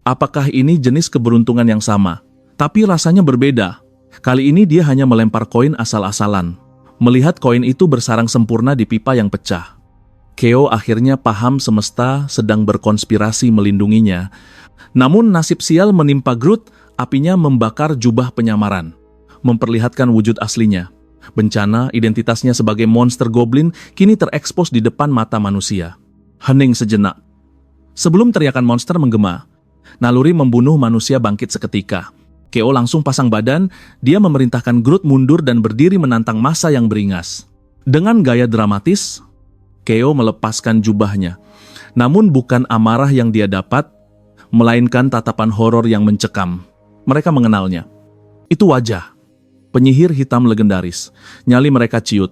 A: Apakah ini jenis keberuntungan yang sama? Tapi rasanya berbeda. Kali ini dia hanya melempar koin asal-asalan. Melihat koin itu bersarang sempurna di pipa yang pecah. Keo akhirnya paham semesta sedang berkonspirasi melindunginya. Namun nasib sial menimpa Groot, apinya membakar jubah penyamaran. Memperlihatkan wujud aslinya. Bencana identitasnya sebagai monster goblin kini terekspos di depan mata manusia. Hening sejenak. Sebelum teriakan monster menggema, naluri membunuh manusia bangkit seketika. Keo langsung pasang badan, dia memerintahkan Groot mundur dan berdiri menantang massa yang beringas. Dengan gaya dramatis, Keo melepaskan jubahnya. Namun bukan amarah yang dia dapat, melainkan tatapan horor yang mencekam. Mereka mengenalnya. Itu wajah. Penyihir hitam legendaris. Nyali mereka ciut.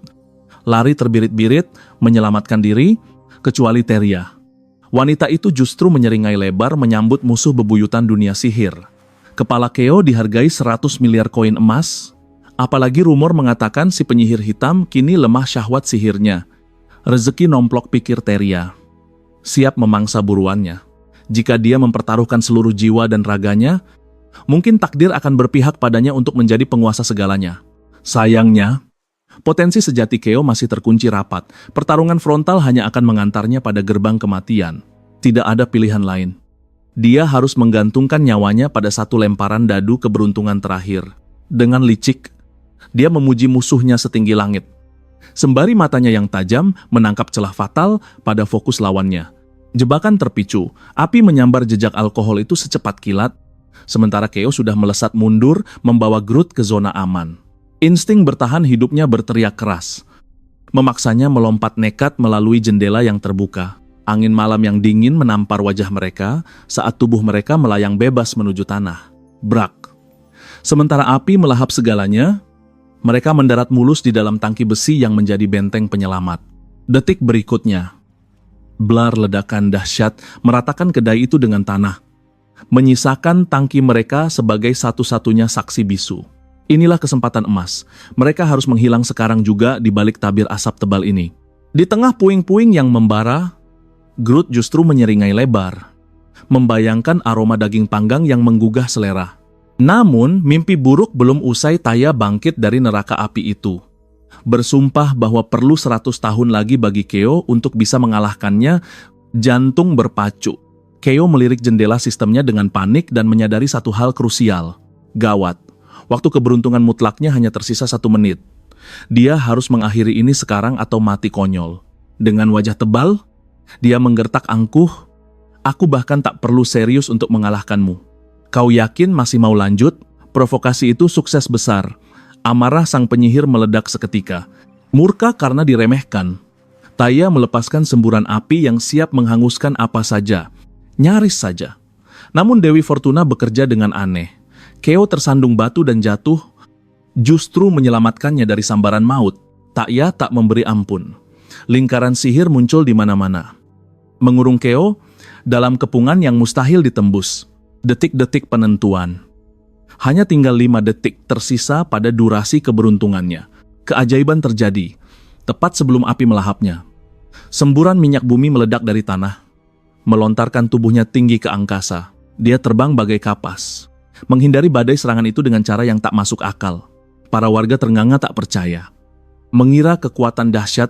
A: Lari terbirit-birit, menyelamatkan diri, kecuali Teria. Wanita itu justru menyeringai lebar menyambut musuh bebuyutan dunia sihir. Kepala Keo dihargai 100 miliar koin emas. Apalagi rumor mengatakan si penyihir hitam kini lemah syahwat sihirnya. Rezeki nomplok, pikir Teria. Siap memangsa buruannya. Jika dia mempertaruhkan seluruh jiwa dan raganya, mungkin takdir akan berpihak padanya untuk menjadi penguasa segalanya. Sayangnya, potensi sejati Keo masih terkunci rapat. Pertarungan frontal hanya akan mengantarnya pada gerbang kematian. Tidak ada pilihan lain. Dia harus menggantungkan nyawanya pada satu lemparan dadu keberuntungan terakhir. Dengan licik, dia memuji musuhnya setinggi langit. Sembari matanya yang tajam menangkap celah fatal pada fokus lawannya. Jebakan terpicu, api menyambar jejak alkohol itu secepat kilat, sementara Keo sudah melesat mundur membawa Groot ke zona aman. Insting bertahan hidupnya berteriak keras. Memaksanya melompat nekat melalui jendela yang terbuka. Angin malam yang dingin menampar wajah mereka saat tubuh mereka melayang bebas menuju tanah. Brak. Sementara api melahap segalanya, mereka mendarat mulus di dalam tangki besi yang menjadi benteng penyelamat. Detik berikutnya, blar ledakan dahsyat meratakan kedai itu dengan tanah, menyisakan tangki mereka sebagai satu-satunya saksi bisu. Inilah kesempatan emas. Mereka harus menghilang sekarang juga di balik tabir asap tebal ini. Di tengah puing-puing yang membara, Groot justru menyeringai lebar, membayangkan aroma daging panggang yang menggugah selera. Namun, mimpi buruk belum usai Taya bangkit dari neraka api itu. Bersumpah bahwa perlu 100 tahun lagi bagi Keo untuk bisa mengalahkannya, jantung berpacu. Keo melirik jendela sistemnya dengan panik dan menyadari satu hal krusial. Gawat, waktu keberuntungan mutlaknya hanya tersisa 1 menit. Dia harus mengakhiri ini sekarang atau mati konyol. Dengan wajah tebal, dia menggertak angkuh, "Aku bahkan tak perlu serius untuk mengalahkanmu. Kau yakin masih mau lanjut? Provokasi itu sukses besar. Amarah sang penyihir meledak seketika. Murka karena diremehkan, Taya melepaskan semburan api yang siap menghanguskan apa saja. Nyaris saja. Namun Dewi Fortuna bekerja dengan aneh. Keo tersandung batu dan jatuh, justru menyelamatkannya dari sambaran maut. Taya tak memberi ampun. Lingkaran sihir muncul di mana-mana, mengurung Keo dalam kepungan yang mustahil ditembus. Detik-detik penentuan. Hanya tinggal 5 detik tersisa pada durasi keberuntungannya. Keajaiban terjadi, tepat sebelum api melahapnya. Semburan minyak bumi meledak dari tanah, melontarkan tubuhnya tinggi ke angkasa. Dia terbang bagai kapas, menghindari badai serangan itu dengan cara yang tak masuk akal. Para warga ternganga tak percaya, mengira kekuatan dahsyat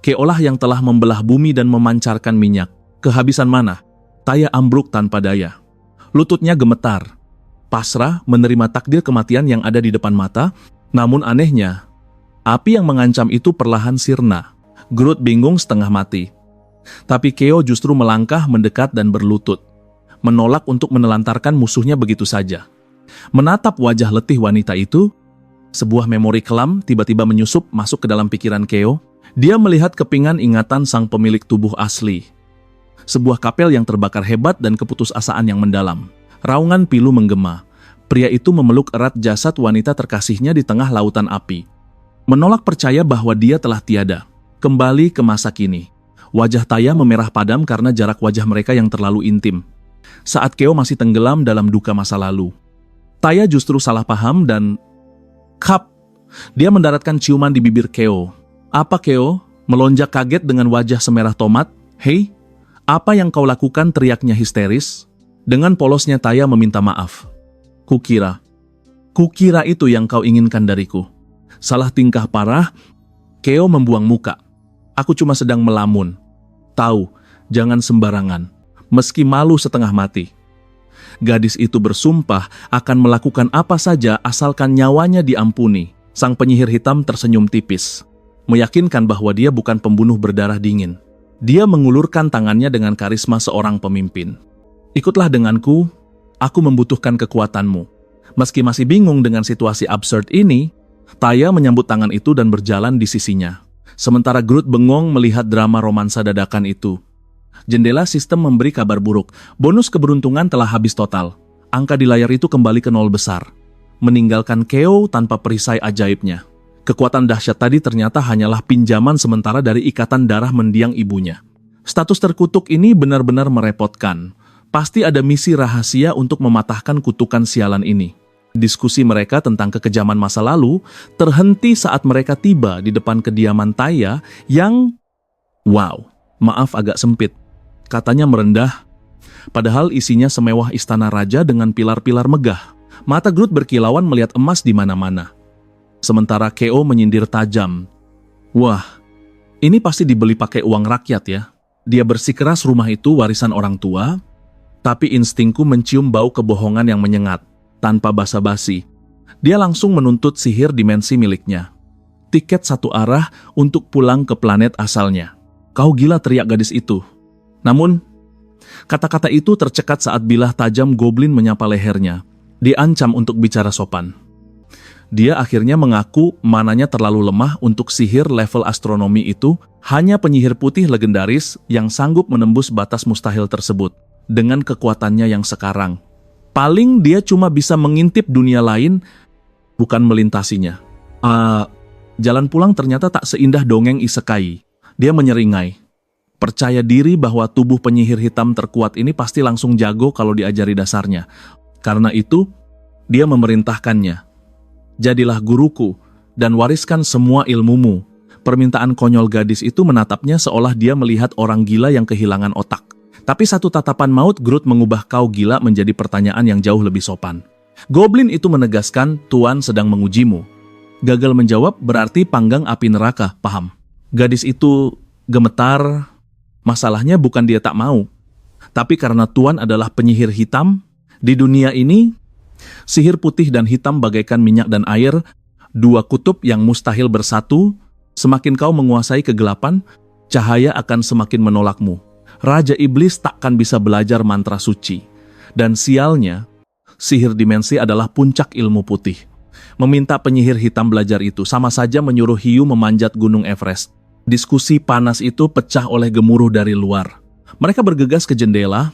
A: Keolah yang telah membelah bumi dan memancarkan minyak. Kehabisan mana? Taya ambruk tanpa daya. Lututnya gemetar, pasrah menerima takdir kematian yang ada di depan mata. Namun anehnya, api yang mengancam itu perlahan sirna. Groot bingung setengah mati. Tapi Keo justru melangkah mendekat dan berlutut, menolak untuk menelantarkan musuhnya begitu saja. Menatap wajah letih wanita itu, sebuah memori kelam tiba-tiba menyusup masuk ke dalam pikiran Keo. Dia melihat kepingan ingatan sang pemilik tubuh asli. Sebuah kapel yang terbakar hebat dan keputusasaan yang mendalam. Raungan pilu menggema. Pria itu memeluk erat jasad wanita terkasihnya di tengah lautan api. Menolak percaya bahwa dia telah tiada. Kembali ke masa kini. Wajah Taya memerah padam karena jarak wajah mereka yang terlalu intim. Saat Keo masih tenggelam dalam duka masa lalu, Taya justru salah paham dan... Kap! Dia mendaratkan ciuman di bibir Keo. Apa Keo? Melonjak kaget dengan wajah semerah tomat. Hei, apa yang kau lakukan? Teriaknya histeris. Dengan polosnya Taya meminta maaf. Kukira itu yang kau inginkan dariku. Salah tingkah parah. Keo membuang muka. Aku cuma sedang melamun. Tahu, jangan sembarangan. Meski malu setengah mati. Gadis itu bersumpah akan melakukan apa saja asalkan nyawanya diampuni. Sang penyihir hitam tersenyum tipis, meyakinkan bahwa dia bukan pembunuh berdarah dingin. Dia mengulurkan tangannya dengan karisma seorang pemimpin. Ikutlah denganku, aku membutuhkan kekuatanmu. Meski masih bingung dengan situasi absurd ini, Taya menyambut tangan itu dan berjalan di sisinya. Sementara Groot bengong melihat drama romansa dadakan itu. Jendela sistem memberi kabar buruk. Bonus keberuntungan telah habis total. Angka di layar itu kembali ke 0 besar, meninggalkan Keo tanpa perisai ajaibnya. Kekuatan dahsyat tadi ternyata hanyalah pinjaman sementara dari ikatan darah mendiang ibunya. Status terkutuk ini benar-benar merepotkan. Pasti ada misi rahasia untuk mematahkan kutukan sialan ini. Diskusi mereka tentang kekejaman masa lalu terhenti saat mereka tiba di depan kediaman Taya yang... Wow, maaf agak sempit. Katanya merendah, padahal isinya semewah istana raja dengan pilar-pilar megah. Mata Groot berkilauan melihat emas di mana-mana. Sementara Keo menyindir tajam. Wah, ini pasti dibeli pakai uang rakyat ya. Dia bersikeras rumah itu warisan orang tua, tapi instingku mencium bau kebohongan yang menyengat. Tanpa basa-basi, dia langsung menuntut sihir dimensi miliknya. Tiket satu arah untuk pulang ke planet asalnya. Kau gila, teriak gadis itu. Namun, kata-kata itu tercekat saat bilah tajam goblin menyapa lehernya. Diancam untuk bicara sopan. Dia akhirnya mengaku mananya terlalu lemah untuk sihir level astronomi itu. Hanya penyihir putih legendaris yang sanggup menembus batas mustahil tersebut. Dengan kekuatannya yang sekarang, paling dia cuma bisa mengintip dunia lain, bukan melintasinya. Jalan pulang ternyata tak seindah dongeng isekai. Dia menyeringai. Percaya diri bahwa tubuh penyihir hitam terkuat ini pasti langsung jago kalau diajari dasarnya. Karena itu, dia memerintahkannya. Jadilah guruku dan wariskan semua ilmumu. Permintaan konyol gadis itu menatapnya seolah dia melihat orang gila yang kehilangan otak. Tapi satu tatapan maut Groot mengubah kau gila menjadi pertanyaan yang jauh lebih sopan. Goblin itu menegaskan, Tuan sedang mengujimu. Gagal menjawab berarti panggang api neraka, paham? Gadis itu gemetar. Masalahnya bukan dia tak mau, tapi karena Tuan adalah penyihir hitam. Di dunia ini, sihir putih dan hitam bagaikan minyak dan air, dua kutub yang mustahil bersatu. Semakin kau menguasai kegelapan, cahaya akan semakin menolakmu. Raja Iblis takkan bisa belajar mantra suci. Dan sialnya, sihir dimensi adalah puncak ilmu putih. Meminta penyihir hitam belajar itu sama saja menyuruh hiu memanjat gunung Everest. Diskusi panas itu pecah oleh gemuruh dari luar. Mereka bergegas ke jendela,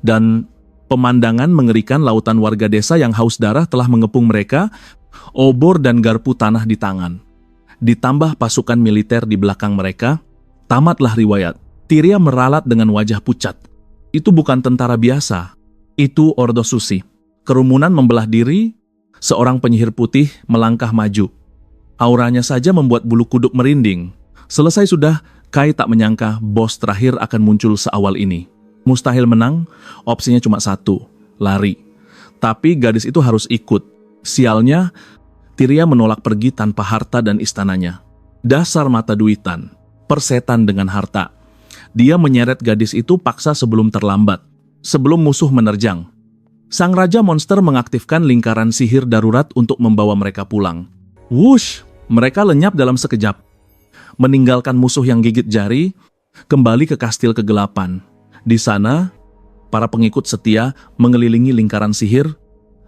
A: dan pemandangan mengerikan lautan warga desa yang haus darah telah mengepung mereka, obor dan garpu tanah di tangan. Ditambah pasukan militer di belakang mereka, tamatlah riwayat. Tyria meralat dengan wajah pucat. Itu bukan tentara biasa, itu Ordo Susi. Kerumunan membelah diri, seorang penyihir putih melangkah maju. Auranya saja membuat bulu kuduk merinding. Selesai sudah, Kai tak menyangka bos terakhir akan muncul seawal ini. Mustahil menang, opsinya cuma satu, lari. Tapi gadis itu harus ikut. Sialnya, Tyria menolak pergi tanpa harta dan istananya. Dasar mata duitan, persetan dengan harta. Dia menyeret gadis itu paksa sebelum terlambat, sebelum musuh menerjang. Sang Raja Monster mengaktifkan lingkaran sihir darurat untuk membawa mereka pulang. Wush! Mereka lenyap dalam sekejap. Meninggalkan musuh yang gigit jari, kembali ke kastil kegelapan. Di sana, para pengikut setia mengelilingi lingkaran sihir,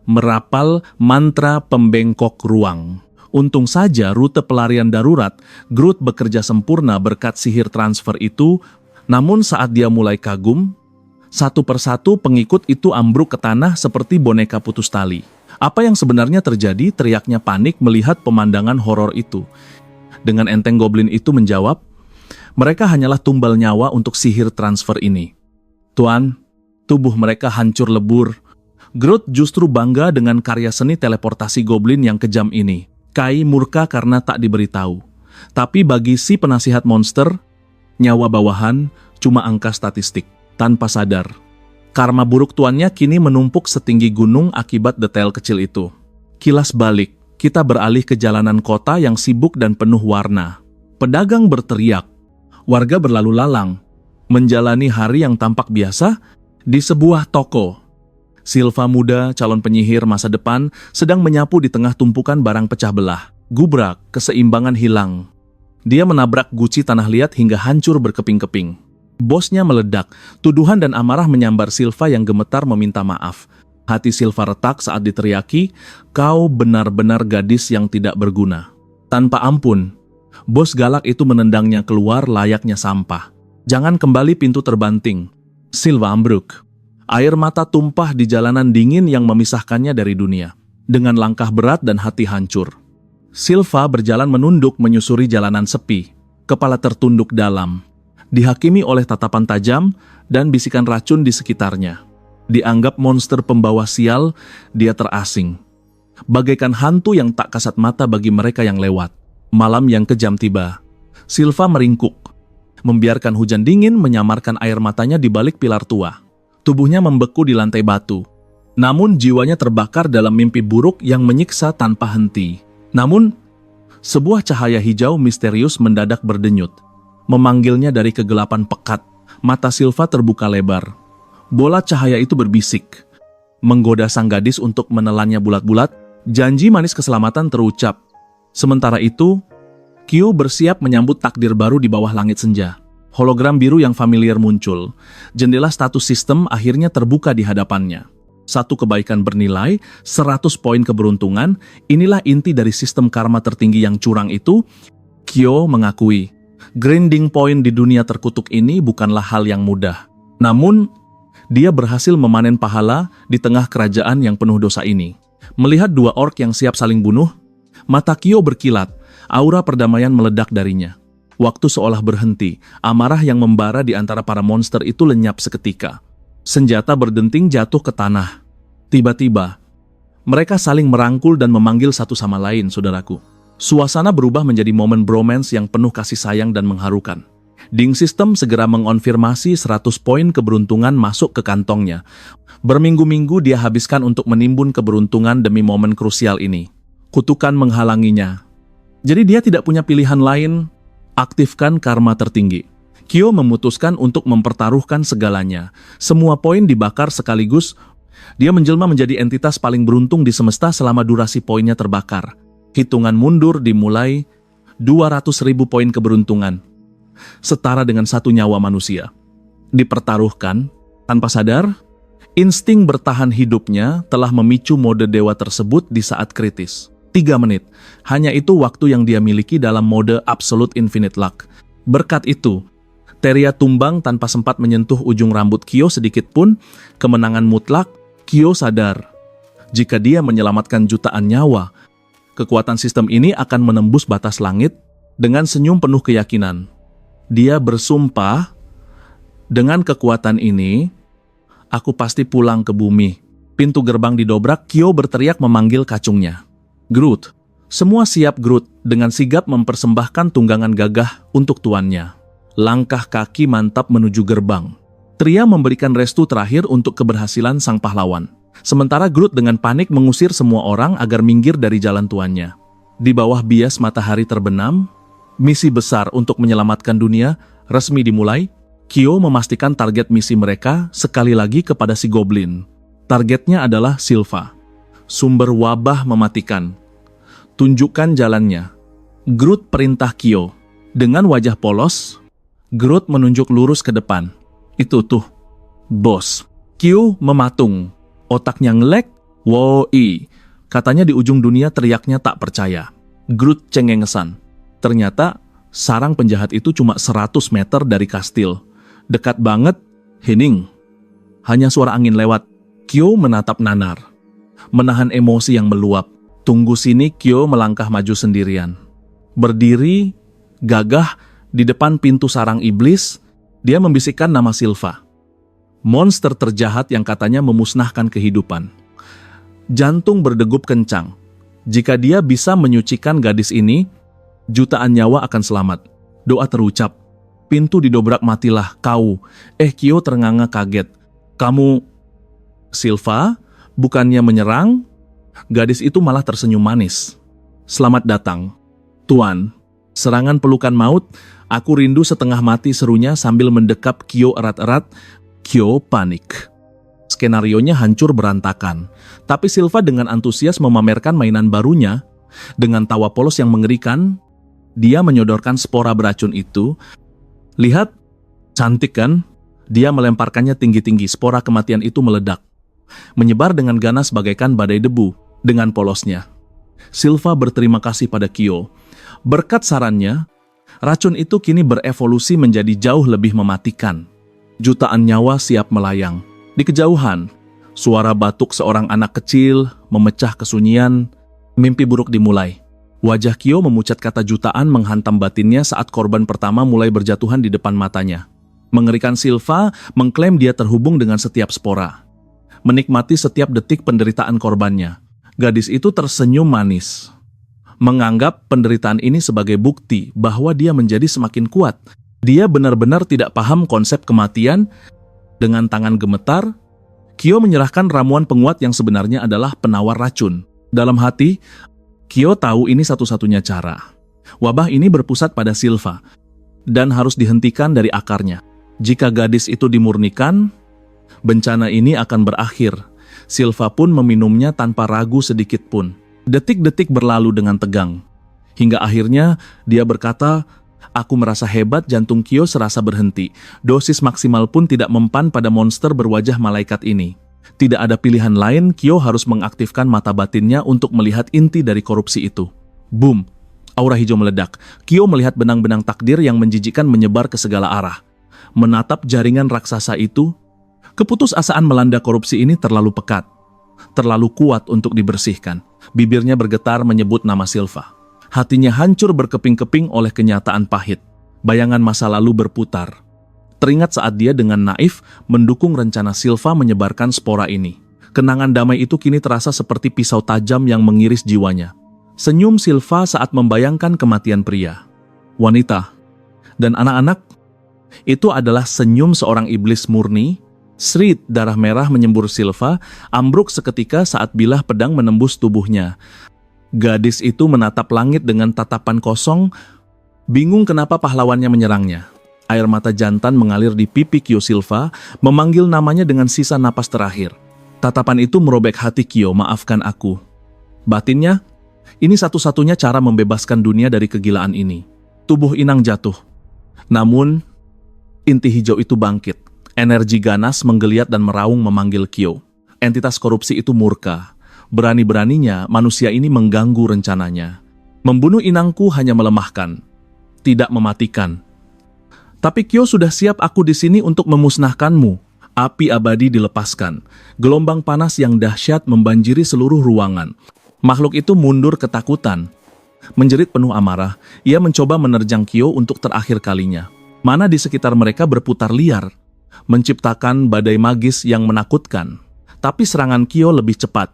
A: merapal mantra pembengkok ruang. Untung saja rute pelarian darurat, Groot bekerja sempurna berkat sihir transfer itu, namun saat dia mulai kagum, satu persatu pengikut itu ambruk ke tanah seperti boneka putus tali. Apa yang sebenarnya terjadi? Teriaknya panik melihat pemandangan horor itu. Dengan enteng goblin itu menjawab, mereka hanyalah tumbal nyawa untuk sihir transfer ini. Tuan, tubuh mereka hancur lebur. Groot justru bangga dengan karya seni teleportasi goblin yang kejam ini. Kai murka karena tak diberitahu. Tapi bagi si penasihat monster, nyawa bawahan cuma angka statistik. Tanpa sadar, karma buruk tuannya kini menumpuk setinggi gunung akibat detail kecil itu. Kilas balik, kita beralih ke jalanan kota yang sibuk dan penuh warna. Pedagang berteriak, warga berlalu lalang, menjalani hari yang tampak biasa di sebuah toko. Silva muda, calon penyihir masa depan, sedang menyapu di tengah tumpukan barang pecah belah. Gubrak, keseimbangan hilang. Dia menabrak guci tanah liat hingga hancur berkeping-keping. Bosnya meledak, tuduhan dan amarah menyambar Silva yang gemetar meminta maaf. Hati Silva retak saat diteriaki, kau benar-benar gadis yang tidak berguna. Tanpa ampun, bos galak itu menendangnya keluar layaknya sampah. Jangan kembali, pintu terbanting. Silva ambruk. Air mata tumpah di jalanan dingin yang memisahkannya dari dunia. Dengan langkah berat dan hati hancur. Silva berjalan menunduk menyusuri jalanan sepi, kepala tertunduk dalam. Dihakimi oleh tatapan tajam dan bisikan racun di sekitarnya. Dianggap monster pembawa sial, dia terasing. Bagaikan hantu yang tak kasat mata bagi mereka yang lewat. Malam yang kejam tiba. Silva meringkuk, membiarkan hujan dingin menyamarkan air matanya di balik pilar tua. Tubuhnya membeku di lantai batu. Namun jiwanya terbakar dalam mimpi buruk yang menyiksa tanpa henti. Namun, sebuah cahaya hijau misterius mendadak berdenyut. Memanggilnya dari kegelapan pekat. Mata Silva terbuka lebar. Bola cahaya itu berbisik, menggoda sang gadis untuk menelannya bulat-bulat. Janji manis keselamatan terucap. Sementara itu, Kyo bersiap menyambut takdir baru di bawah langit senja. Hologram biru yang familiar muncul. Jendela status sistem akhirnya terbuka di hadapannya. Satu kebaikan bernilai, 100 poin keberuntungan. Inilah inti dari sistem karma tertinggi yang curang itu. Kyo mengakui, grinding point di dunia terkutuk ini bukanlah hal yang mudah. Namun, dia berhasil memanen pahala di tengah kerajaan yang penuh dosa ini. Melihat dua orc yang siap saling bunuh, mata Kyo berkilat, aura perdamaian meledak darinya. Waktu seolah berhenti, amarah yang membara di antara para monster itu lenyap seketika. Senjata berdenting jatuh ke tanah. Tiba-tiba, mereka saling merangkul dan memanggil satu sama lain, saudaraku. Suasana berubah menjadi momen bromance yang penuh kasih sayang dan mengharukan. Ding System segera mengonfirmasi 100 poin keberuntungan masuk ke kantongnya. Berminggu-minggu dia habiskan untuk menimbun keberuntungan demi momen krusial ini. Kutukan menghalanginya. Jadi dia tidak punya pilihan lain, aktifkan karma tertinggi. Kyo memutuskan untuk mempertaruhkan segalanya. Semua poin dibakar sekaligus. Dia menjelma menjadi entitas paling beruntung di semesta selama durasi poinnya terbakar. Hitungan mundur dimulai 200.000 poin keberuntungan. Setara dengan satu nyawa manusia. Dipertaruhkan, tanpa sadar, Insting bertahan hidupnya telah memicu mode dewa tersebut di saat kritis. 3 menit, hanya itu waktu yang dia miliki dalam mode Absolute Infinite Luck. Berkat itu, Teria tumbang tanpa sempat menyentuh ujung rambut Kyo sedikit pun. Kemenangan mutlak. Kyo sadar, jika dia menyelamatkan jutaan nyawa, kekuatan sistem ini akan menembus batas langit. Dengan senyum penuh keyakinan, dia bersumpah, dengan kekuatan ini, aku pasti pulang ke bumi. Pintu gerbang didobrak, Kyo berteriak memanggil kacungnya. Groot. Semua siap Groot dengan sigap mempersembahkan tunggangan gagah untuk tuannya. Langkah kaki mantap menuju gerbang. Tria memberikan restu terakhir untuk keberhasilan sang pahlawan. Sementara Groot dengan panik mengusir semua orang agar minggir dari jalan tuannya. Di bawah bias matahari terbenam, misi besar untuk menyelamatkan dunia resmi dimulai. Kyo memastikan target misi mereka sekali lagi kepada si Goblin. Targetnya adalah Silva, sumber wabah mematikan. Tunjukkan jalannya. Groot perintah Kyo. Dengan wajah polos, Groot menunjuk lurus ke depan. Itu tuh, bos. Kyo mematung. Otaknya ngelek. Woi, katanya di ujung dunia teriaknya tak percaya. Groot cengengesan. Ternyata sarang penjahat itu cuma 100 meter dari kastil. Dekat banget, hening. Hanya suara angin lewat. Kyo menatap nanar, menahan emosi yang meluap. Tunggu sini. Kyo melangkah maju sendirian. Berdiri, gagah, di depan pintu sarang iblis, dia membisikkan nama Silva. Monster terjahat yang katanya memusnahkan kehidupan. Jantung berdegup kencang. Jika dia bisa menyucikan gadis ini, jutaan nyawa akan selamat. Doa terucap. Pintu didobrak, matilah kau. Kyo ternganga kaget. Kamu... Silva, bukannya menyerang, gadis itu malah tersenyum manis. Selamat datang, Tuan. Serangan pelukan maut, aku rindu setengah mati, serunya sambil mendekap Kyo erat-erat. Kyo panik. Skenarionya hancur berantakan. Tapi Silva dengan antusias memamerkan mainan barunya. Dengan tawa polos yang mengerikan, dia menyodorkan spora beracun itu. Lihat, cantik kan? Dia melemparkannya tinggi-tinggi, spora kematian itu meledak. Menyebar dengan ganas bagaikan badai debu. Dengan polosnya, Silva berterima kasih pada Kyo. Berkat sarannya, racun itu kini berevolusi menjadi jauh lebih mematikan. Jutaan nyawa siap melayang. Di kejauhan, suara batuk seorang anak kecil memecah kesunyian. Mimpi buruk dimulai. Wajah Kyo memucat, kata jutaan menghantam batinnya saat korban pertama mulai berjatuhan di depan matanya. Mengerikan, Silva mengklaim dia terhubung dengan setiap spora. Menikmati setiap detik penderitaan korbannya. Gadis itu tersenyum manis, menganggap penderitaan ini sebagai bukti bahwa dia menjadi semakin kuat. Dia benar-benar tidak paham konsep kematian. Dengan tangan gemetar, Kyo menyerahkan ramuan penguat yang sebenarnya adalah penawar racun. Dalam hati, Kyo tahu ini satu-satunya cara. Wabah ini berpusat pada Silva dan harus dihentikan dari akarnya. Jika gadis itu dimurnikan, bencana ini akan berakhir. Silva pun meminumnya tanpa ragu sedikit pun. Detik-detik berlalu dengan tegang. Hingga akhirnya dia berkata, aku merasa hebat. Jantung Kyo serasa berhenti. Dosis maksimal pun tidak mempan pada monster berwajah malaikat ini. Tidak ada pilihan lain, Kyo harus mengaktifkan mata batinnya untuk melihat inti dari korupsi itu. Boom! Aura hijau meledak. Kyo melihat benang-benang takdir yang menjijikkan menyebar ke segala arah. Menatap jaringan raksasa itu, keputusasaan melanda korupsi ini terlalu pekat, terlalu kuat untuk dibersihkan. Bibirnya bergetar menyebut nama Silva. Hatinya hancur berkeping-keping oleh kenyataan pahit. Bayangan masa lalu berputar. Teringat saat dia dengan naif mendukung rencana Silva menyebarkan spora ini. Kenangan damai itu kini terasa seperti pisau tajam yang mengiris jiwanya. Senyum Silva saat membayangkan kematian pria, wanita, dan anak-anak. Itu adalah senyum seorang iblis murni. Srit, darah merah menyembur Silva, ambruk seketika saat bilah pedang menembus tubuhnya. Gadis itu menatap langit dengan tatapan kosong, bingung kenapa pahlawannya menyerangnya. Air mata jantan mengalir di pipi Kyo. Silva memanggil namanya dengan sisa napas terakhir. Tatapan itu merobek hati Kyo. Maafkan aku. Batinnya, ini satu-satunya cara membebaskan dunia dari kegilaan ini. Tubuh inang jatuh. Namun, inti hijau itu bangkit. Energi ganas menggeliat dan meraung memanggil Kyo. Entitas korupsi itu murka. Berani-beraninya manusia ini mengganggu rencananya. Membunuh inangku hanya melemahkan, tidak mematikan. Tapi Kyo, sudah siap aku di sini untuk memusnahkanmu. Api abadi dilepaskan. Gelombang panas yang dahsyat membanjiri seluruh ruangan. Makhluk itu mundur ketakutan. Menjerit penuh amarah, ia mencoba menerjang Kyo untuk terakhir kalinya. Mana di sekitar mereka berputar liar, menciptakan badai magis yang menakutkan. Tapi serangan Kyo lebih cepat.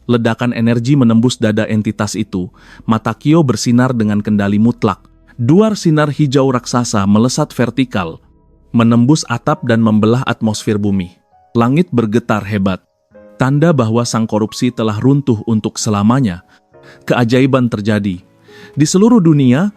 A: Ledakan energi menembus dada entitas itu. Mata Kyo bersinar dengan kendali mutlak. Duar sinar hijau raksasa melesat vertikal, menembus atap dan membelah atmosfer bumi. Langit bergetar hebat. Tanda bahwa sang korupsi telah runtuh untuk selamanya. Keajaiban terjadi. Di seluruh dunia,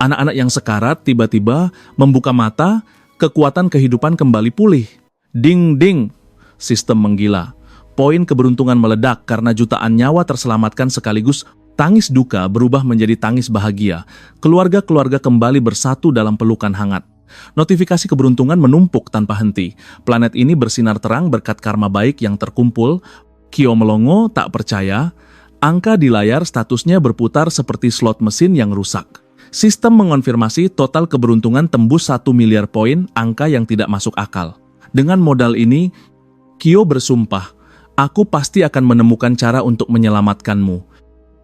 A: anak-anak yang sekarat tiba-tiba membuka mata, kekuatan kehidupan kembali pulih. Ding ding, sistem menggila. Poin keberuntungan meledak karena jutaan nyawa terselamatkan sekaligus. Tangis duka berubah menjadi tangis bahagia. Keluarga-keluarga kembali bersatu dalam pelukan hangat. Notifikasi keberuntungan menumpuk tanpa henti. Planet ini bersinar terang berkat karma baik yang terkumpul. Kyo melongo tak percaya. Angka di layar statusnya berputar seperti slot mesin yang rusak. Sistem mengonfirmasi total keberuntungan tembus 1 miliar poin, angka yang tidak masuk akal. Dengan modal ini, Kyo bersumpah, aku pasti akan menemukan cara untuk menyelamatkanmu.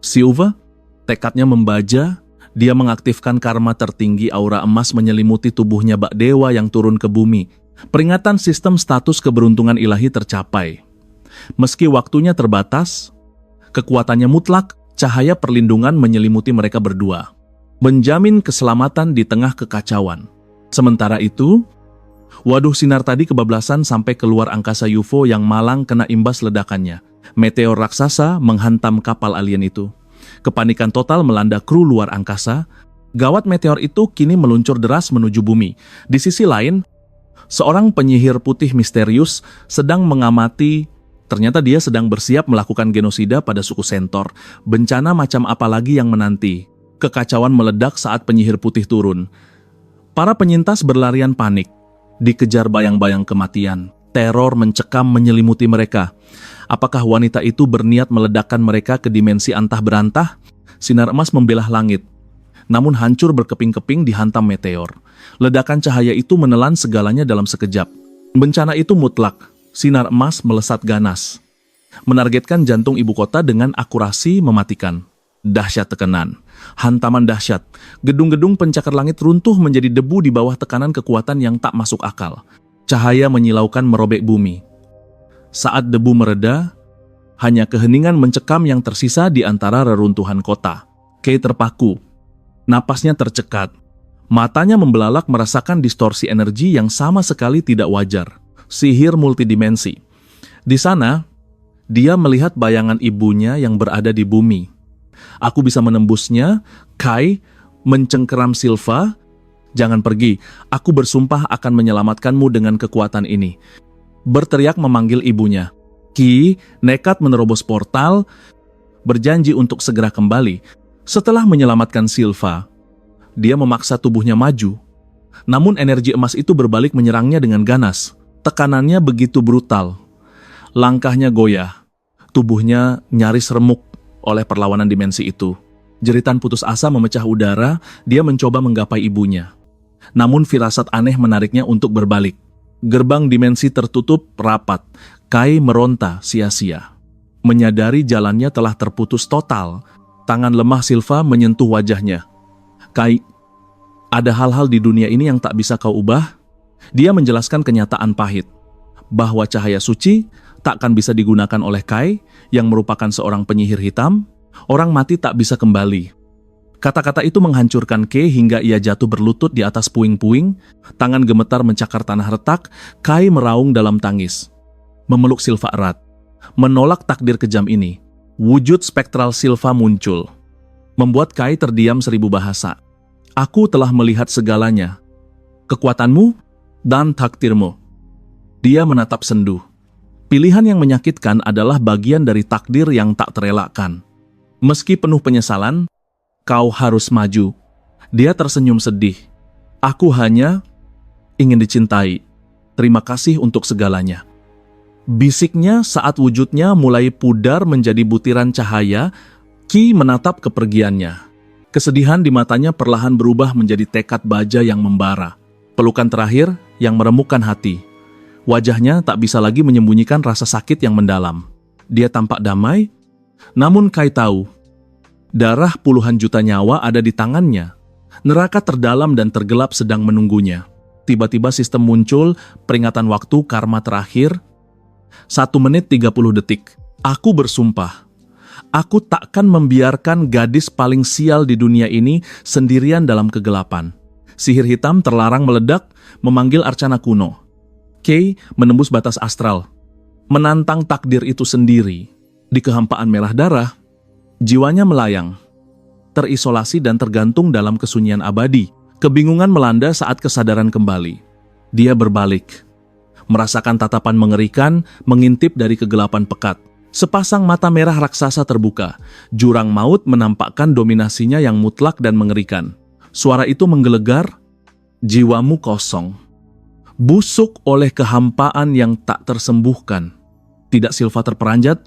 A: Silva, tekadnya membaja, dia mengaktifkan karma tertinggi, aura emas menyelimuti tubuhnya bak dewa yang turun ke bumi. Peringatan sistem status keberuntungan ilahi tercapai. Meski waktunya terbatas, kekuatannya mutlak, cahaya perlindungan menyelimuti mereka berdua. Menjamin keselamatan di tengah kekacauan. Sementara itu, waduh sinar tadi kebablasan sampai keluar angkasa UFO yang malang kena imbas ledakannya. Meteor raksasa menghantam kapal alien itu. Kepanikan total melanda kru luar angkasa. Gawat meteor itu kini meluncur deras menuju bumi. Di sisi lain, seorang penyihir putih misterius sedang mengamati. Ternyata dia sedang bersiap melakukan genosida pada suku Centaur. Bencana macam apa lagi yang menanti? Kekacauan meledak saat penyihir putih turun. Para penyintas berlarian panik, dikejar bayang-bayang kematian. Teror mencekam menyelimuti mereka. Apakah wanita itu berniat meledakkan mereka ke dimensi antah berantah? Sinar emas membelah langit, namun hancur berkeping-keping dihantam meteor. Ledakan cahaya itu menelan segalanya dalam sekejap. Bencana itu mutlak. Sinar emas melesat ganas, menargetkan jantung ibu kota dengan akurasi mematikan. Dahsyat tekanan, hantaman dahsyat. Gedung-gedung pencakar langit runtuh menjadi debu di bawah tekanan kekuatan yang tak masuk akal. Cahaya menyilaukan merobek bumi. Saat debu mereda, hanya keheningan mencekam yang tersisa di antara reruntuhan kota. Kay terpaku, napasnya tercekat. Matanya membelalak merasakan distorsi energi yang sama sekali tidak wajar. Sihir multidimensi. Di sana, dia melihat bayangan ibunya yang berada di bumi. Aku bisa menembusnya. Kai mencengkeram Silva. Jangan pergi, aku bersumpah akan menyelamatkanmu dengan kekuatan ini. Berteriak memanggil ibunya. Ki nekat menerobos portal, berjanji untuk segera kembali. Setelah menyelamatkan Silva, dia memaksa tubuhnya maju. Namun energi emas itu berbalik menyerangnya dengan ganas. Tekanannya begitu brutal. Langkahnya goyah. Tubuhnya nyaris remuk oleh perlawanan dimensi itu. Jeritan putus asa memecah udara, dia mencoba menggapai ibunya. Namun firasat aneh menariknya untuk berbalik. Gerbang dimensi tertutup rapat. Kai meronta sia-sia. Menyadari jalannya telah terputus total, tangan lemah Silva menyentuh wajahnya. Kai, ada hal-hal di dunia ini yang tak bisa kau ubah? Dia menjelaskan kenyataan pahit, bahwa cahaya suci takkan bisa digunakan oleh Kai yang merupakan seorang penyihir hitam. Orang mati tak bisa kembali. Kata-kata itu menghancurkan Kay hingga ia jatuh berlutut di atas puing-puing. Tangan gemetar mencakar tanah retak. Kai meraung dalam tangis, memeluk Silva erat. Menolak takdir kejam ini, wujud spektral Silva muncul, membuat Kai terdiam 1000 bahasa. Aku telah melihat segalanya, kekuatanmu dan takdirmu. Dia menatap sendu. Pilihan yang menyakitkan adalah bagian dari takdir yang tak terelakkan. Meski penuh penyesalan, kau harus maju. Dia tersenyum sedih. Aku hanya ingin dicintai. Terima kasih untuk segalanya. Bisiknya saat wujudnya mulai pudar menjadi butiran cahaya. Ki menatap kepergiannya. Kesedihan di matanya perlahan berubah menjadi tekad baja yang membara. Pelukan terakhir yang meremukkan hati. Wajahnya tak bisa lagi menyembunyikan rasa sakit yang mendalam. Dia tampak damai, namun Kai tahu, darah puluhan juta nyawa ada di tangannya. Neraka terdalam dan tergelap sedang menunggunya. Tiba-tiba sistem muncul, peringatan waktu karma terakhir, 1 menit 30 detik. Aku bersumpah, aku takkan membiarkan gadis paling sial di dunia ini sendirian dalam kegelapan. Sihir hitam terlarang meledak, memanggil arcana kuno. Kei menembus batas astral, menantang takdir itu sendiri. Di kehampaan merah darah, jiwanya melayang, terisolasi dan tergantung dalam kesunyian abadi. Kebingungan melanda saat kesadaran kembali. Dia berbalik, merasakan tatapan mengerikan mengintip dari kegelapan pekat. Sepasang mata merah raksasa terbuka. Jurang maut menampakkan dominasinya yang mutlak dan mengerikan. Suara itu menggelegar, jiwamu kosong. Busuk oleh kehampaan yang tak tersembuhkan. Tidak Silva terperanjat,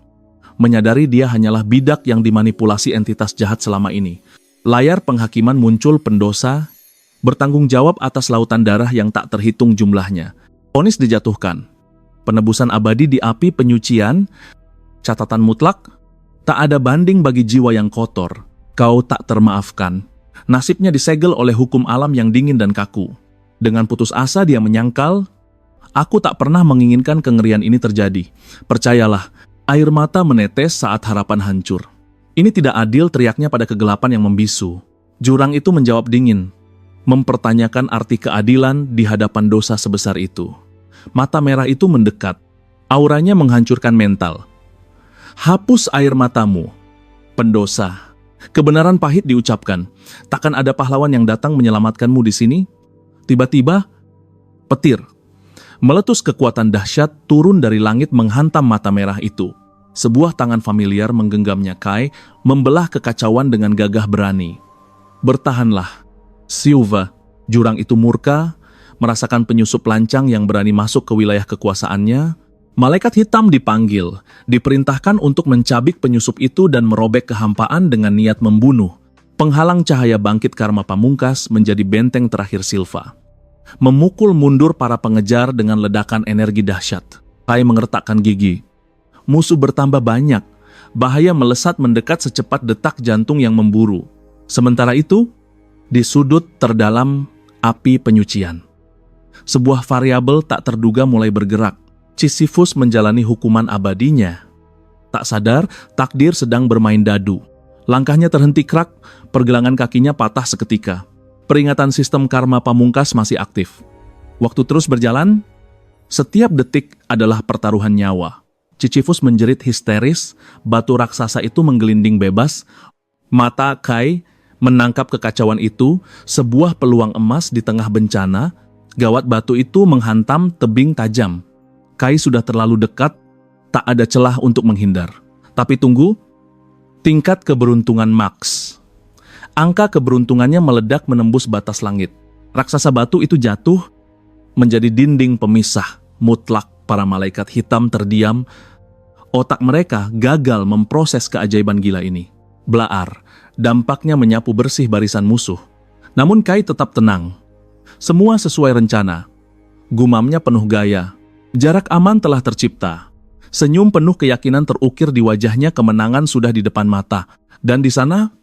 A: menyadari dia hanyalah bidak yang dimanipulasi entitas jahat selama ini. Layar penghakiman muncul pendosa, bertanggung jawab atas lautan darah yang tak terhitung jumlahnya. Vonis dijatuhkan. Penebusan abadi di api penyucian, catatan mutlak, tak ada banding bagi jiwa yang kotor. Kau tak termaafkan. Nasibnya disegel oleh hukum alam yang dingin dan kaku. Dengan putus asa dia menyangkal, aku tak pernah menginginkan kengerian ini terjadi. Percayalah, air mata menetes saat harapan hancur. Ini tidak adil, teriaknya pada kegelapan yang membisu. Jurang itu menjawab dingin, mempertanyakan arti keadilan di hadapan dosa sebesar itu. Mata merah itu mendekat, auranya menghancurkan mental. Hapus air matamu, pendosa. Kebenaran pahit diucapkan. Takkan ada pahlawan yang datang menyelamatkanmu di sini? Tiba-tiba, petir. Meletus kekuatan dahsyat turun dari langit menghantam mata merah itu. Sebuah tangan familiar menggenggamnya Kai, membelah kekacauan dengan gagah berani. Bertahanlah. Silva, jurang itu murka, merasakan penyusup lancang yang berani masuk ke wilayah kekuasaannya. Malaikat hitam dipanggil, diperintahkan untuk mencabik penyusup itu dan merobek kehampaan dengan niat membunuh. Penghalang cahaya bangkit karma pamungkas menjadi benteng terakhir Silva. Memukul mundur para pengejar dengan ledakan energi dahsyat. Kai mengertakkan gigi. Musuh bertambah banyak, bahaya melesat mendekat secepat detak jantung yang memburu. Sementara itu, di sudut terdalam api penyucian, sebuah variabel tak terduga mulai bergerak. Sisyphus menjalani hukuman abadinya. Tak sadar, takdir sedang bermain dadu. Langkahnya terhenti krak, pergelangan kakinya patah seketika. Peringatan sistem karma pamungkas masih aktif. Waktu terus berjalan, setiap detik adalah pertaruhan nyawa. Sisyphus menjerit histeris, batu raksasa itu menggelinding bebas. Mata Kai menangkap kekacauan itu, sebuah peluang emas di tengah bencana. Gawat batu itu menghantam tebing tajam. Kai sudah terlalu dekat, tak ada celah untuk menghindar. Tapi tunggu, tingkat keberuntungan Max. Angka keberuntungannya meledak menembus batas langit. Raksasa batu itu jatuh, menjadi dinding pemisah mutlak. Para malaikat hitam terdiam. Otak mereka gagal memproses keajaiban gila ini. Blaar, dampaknya menyapu bersih barisan musuh. Namun Kai tetap tenang. Semua sesuai rencana. Gumamnya penuh gaya. Jarak aman telah tercipta. Senyum penuh keyakinan terukir di wajahnya, kemenangan sudah di depan mata. Dan di sana,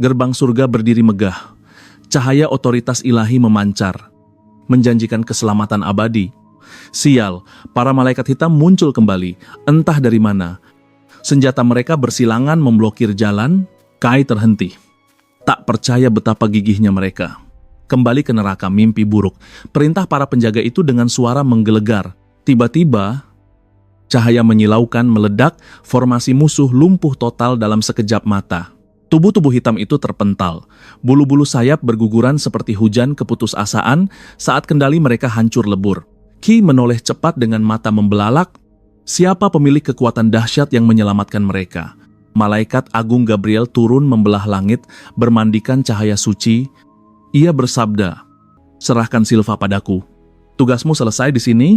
A: gerbang surga berdiri megah. Cahaya otoritas ilahi memancar, menjanjikan keselamatan abadi. Sial, para malaikat hitam muncul kembali, entah dari mana. Senjata mereka bersilangan memblokir jalan. Kai terhenti. Tak percaya betapa gigihnya mereka. Kembali ke neraka mimpi buruk. Perintah para penjaga itu dengan suara menggelegar. Tiba-tiba, cahaya menyilaukan meledak, formasi musuh lumpuh total dalam sekejap mata. Tubuh-tubuh hitam itu terpental. Bulu-bulu sayap berguguran seperti hujan keputusasaan saat kendali mereka hancur lebur. Ki menoleh cepat dengan mata membelalak. Siapa pemilik kekuatan dahsyat yang menyelamatkan mereka? Malaikat Agung Gabriel turun membelah langit, bermandikan cahaya suci. Ia bersabda, "Serahkan Silva padaku." Tugasmu selesai di sini,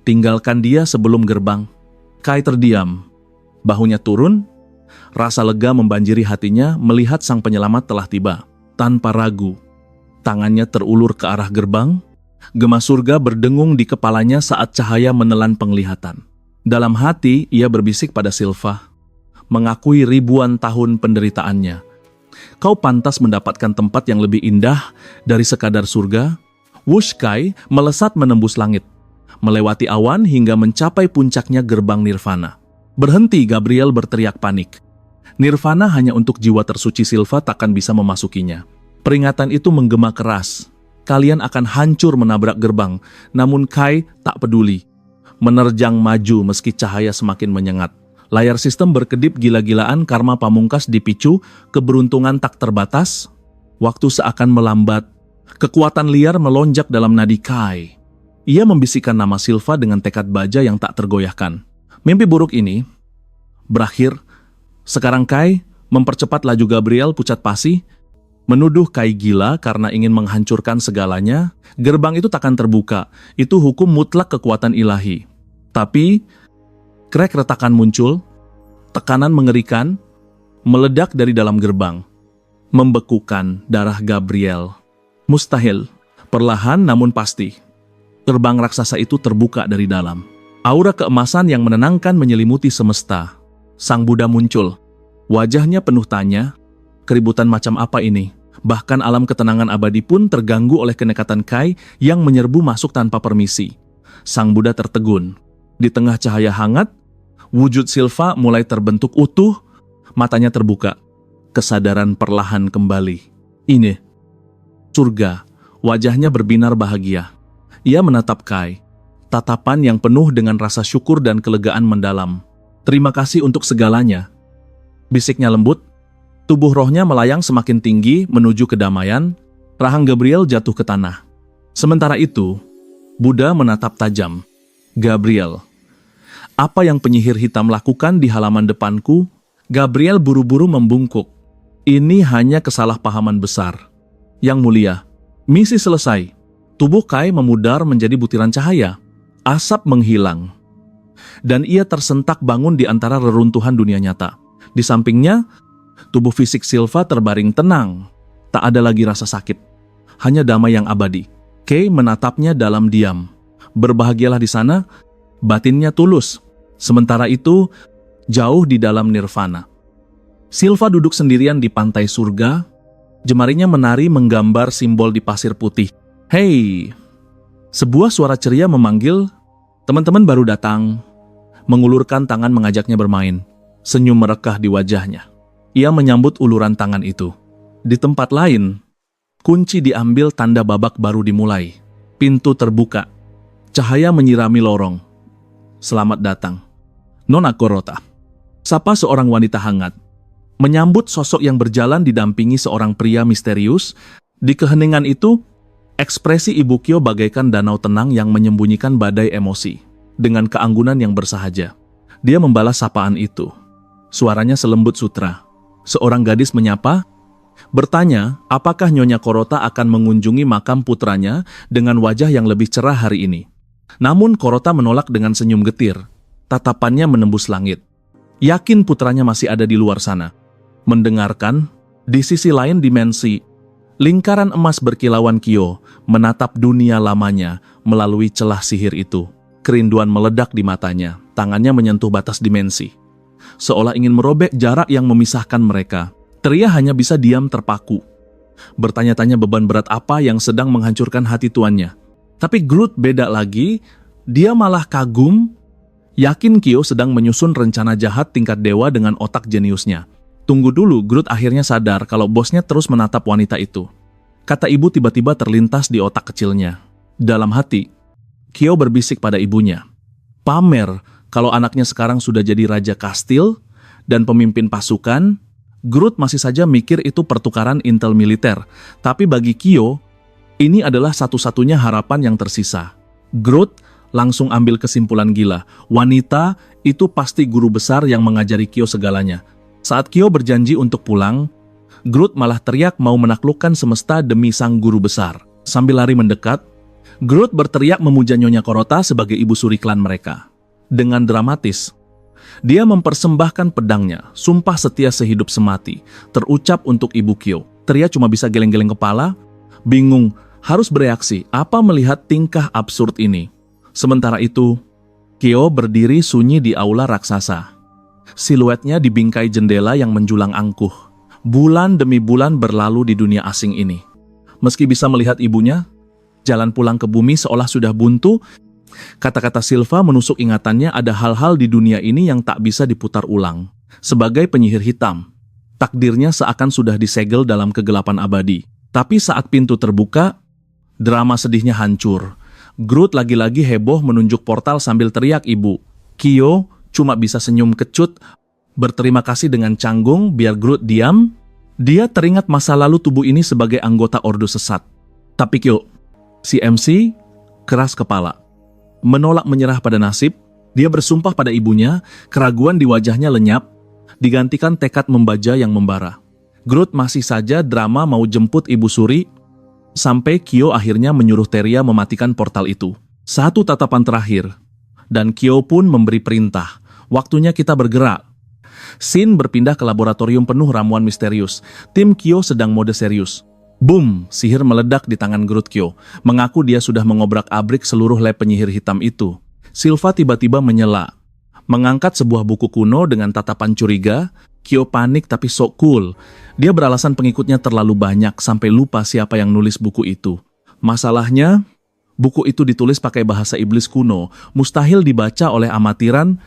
A: tinggalkan dia sebelum gerbang. Kai terdiam, bahunya turun, rasa lega membanjiri hatinya melihat sang penyelamat telah tiba. Tanpa ragu, tangannya terulur ke arah gerbang, gema surga berdengung di kepalanya saat cahaya menelan penglihatan. Dalam hati, ia berbisik pada Silva, mengakui ribuan tahun penderitaannya. Kau pantas mendapatkan tempat yang lebih indah dari sekadar surga. Wush Kai melesat menembus langit, melewati awan hingga mencapai puncaknya gerbang nirvana. Berhenti, Gabriel berteriak panik. Nirvana hanya untuk jiwa tersuci Silva takkan bisa memasukinya. Peringatan itu menggema keras. Kalian akan hancur menabrak gerbang, namun Kai tak peduli. Menerjang maju meski cahaya semakin menyengat. Layar sistem berkedip gila-gilaan karma pamungkas dipicu, keberuntungan tak terbatas. Waktu seakan melambat. Kekuatan liar melonjak dalam nadi Kai. Ia membisikkan nama Silva dengan tekad baja yang tak tergoyahkan. Mimpi buruk ini berakhir. Sekarang Kai mempercepat laju Gabriel pucat pasi, menuduh Kai gila karena ingin menghancurkan segalanya. Gerbang itu takkan terbuka. Itu hukum mutlak kekuatan ilahi. Tapi krek retakan muncul, tekanan mengerikan, meledak dari dalam gerbang, membekukan darah Gabriel. Mustahil, perlahan namun pasti, gerbang raksasa itu terbuka dari dalam. Aura keemasan yang menenangkan menyelimuti semesta. Sang Buddha muncul. Wajahnya penuh tanya, keributan macam apa ini? Bahkan alam ketenangan abadi pun terganggu oleh kenekatan Kai yang menyerbu masuk tanpa permisi. Sang Buddha tertegun. Di tengah cahaya hangat, wujud Silva mulai terbentuk utuh, matanya terbuka. Kesadaran perlahan kembali. Ini surga, wajahnya berbinar bahagia. Ia menatap Kai, tatapan yang penuh dengan rasa syukur dan kelegaan mendalam. Terima kasih untuk segalanya, bisiknya lembut. Tubuh rohnya melayang semakin tinggi menuju kedamaian. Rahang Gabriel jatuh ke tanah. Sementara itu, Buddha menatap tajam. Gabriel, apa yang penyihir hitam lakukan di halaman depanku? Gabriel buru-buru membungkuk. Ini hanya kesalahpahaman besar. Yang mulia, misi selesai. Tubuh Kai memudar menjadi butiran cahaya. Asap menghilang. Dan ia tersentak bangun di antara reruntuhan dunia nyata. Di sampingnya, tubuh fisik Silva terbaring tenang. Tak ada lagi rasa sakit. Hanya damai yang abadi. Kai menatapnya dalam diam. Berbahagialah di sana, batinnya tulus. Sementara itu, jauh di dalam nirvana. Silva duduk sendirian di pantai surga. Jemarinya menari menggambar simbol di pasir putih. Hei! Sebuah suara ceria memanggil, teman-teman baru datang. Mengulurkan tangan mengajaknya bermain. Senyum merekah di wajahnya. Ia menyambut uluran tangan itu. Di tempat lain, kunci diambil tanda babak baru dimulai. Pintu terbuka. Cahaya menyirami lorong. Selamat datang, Nona Korota. Sapa seorang wanita hangat. Menyambut sosok yang berjalan didampingi seorang pria misterius. Di keheningan itu, ekspresi Ibu Kyo bagaikan danau tenang yang menyembunyikan badai emosi. Dengan keanggunan yang bersahaja, dia membalas sapaan itu. Suaranya selembut sutra. Seorang gadis menyapa, bertanya apakah Nyonya Korota akan mengunjungi makam putranya dengan wajah yang lebih cerah hari ini. Namun Korota menolak dengan senyum getir. Tatapannya menembus langit. Yakin putranya masih ada di luar sana. Mendengarkan, di sisi lain dimensi, lingkaran emas berkilauan Kyo menatap dunia lamanya melalui celah sihir itu. Kerinduan meledak di matanya, tangannya menyentuh batas dimensi. Seolah ingin merobek jarak yang memisahkan mereka. Teria hanya bisa diam terpaku. Bertanya-tanya beban berat apa yang sedang menghancurkan hati tuannya. Tapi Groot beda lagi, dia malah kagum, yakin Kyo sedang menyusun rencana jahat tingkat dewa dengan otak jeniusnya. Tunggu dulu, Groot akhirnya sadar kalau bosnya terus menatap wanita itu. Kata ibu tiba-tiba terlintas di otak kecilnya. Dalam hati, Kyo berbisik pada ibunya. Pamer kalau anaknya sekarang sudah jadi raja kastil dan pemimpin pasukan. Groot masih saja mikir itu pertukaran intel militer. Tapi bagi Kyo, ini adalah satu-satunya harapan yang tersisa. Groot langsung ambil kesimpulan gila. Wanita itu pasti guru besar yang mengajari Kyo segalanya. Saat Kyo berjanji untuk pulang, Groot malah teriak mau menaklukkan semesta demi sang guru besar. Sambil lari mendekat, Groot berteriak memuja Nyonya Korota sebagai ibu suri klan mereka. Dengan dramatis, dia mempersembahkan pedangnya, sumpah setia sehidup semati, terucap untuk Ibu Kyo. Teria cuma bisa geleng-geleng kepala, bingung harus bereaksi apa melihat tingkah absurd ini. Sementara itu, Kyo berdiri sunyi di aula raksasa. Siluetnya dibingkai jendela yang menjulang angkuh. Bulan demi bulan berlalu di dunia asing ini. Meski bisa melihat ibunya, jalan pulang ke bumi seolah sudah buntu. Kata-kata Silva menusuk ingatannya, ada hal-hal di dunia ini yang tak bisa diputar ulang. Sebagai penyihir hitam, takdirnya seakan sudah disegel dalam kegelapan abadi. Tapi saat pintu terbuka, drama sedihnya hancur. Groot lagi-lagi heboh menunjuk portal sambil teriak ibu. Kyo cuma bisa senyum kecut, berterima kasih dengan canggung biar Groot diam. Dia teringat masa lalu tubuh ini sebagai anggota Ordo Sesat. Tapi Kyo, si MC, keras kepala. Menolak menyerah pada nasib, dia bersumpah pada ibunya, keraguan di wajahnya lenyap, digantikan tekad membaja yang membara. Groot masih saja drama mau jemput Ibu Suri, sampai Kyo akhirnya menyuruh Teria mematikan portal itu. Satu tatapan terakhir, dan Kyo pun memberi perintah, waktunya kita bergerak. Scene berpindah ke laboratorium penuh ramuan misterius. Tim Kyo sedang mode serius. Boom! Sihir meledak di tangan Groot. Kyo mengaku dia sudah mengobrak-abrik seluruh lab penyihir hitam itu. Silva tiba-tiba menyela, mengangkat sebuah buku kuno dengan tatapan curiga. Kyo panik tapi sok cool. Dia beralasan pengikutnya terlalu banyak sampai lupa siapa yang nulis buku itu. Masalahnya, buku itu ditulis pakai bahasa iblis kuno, mustahil dibaca oleh amatiran.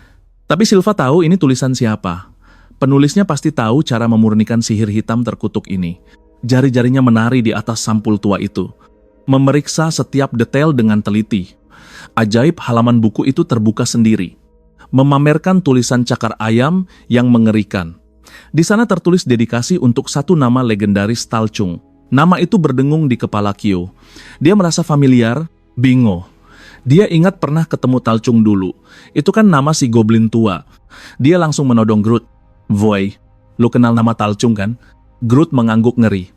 A: Tapi Silva tahu ini tulisan siapa. Penulisnya pasti tahu cara memurnikan sihir hitam terkutuk ini. Jari-jarinya menari di atas sampul tua itu, memeriksa setiap detail dengan teliti. Ajaib, halaman buku itu terbuka sendiri, memamerkan tulisan cakar ayam yang mengerikan. Di sana tertulis dedikasi untuk satu nama legendaris Talchung. Nama itu berdengung di kepala Kyo. Dia merasa familiar, bingo. Dia ingat pernah ketemu Talchung dulu. Itu kan nama si goblin tua. Dia langsung menodong Groot. "Voy, lu kenal nama Talchung kan?" Groot mengangguk ngeri.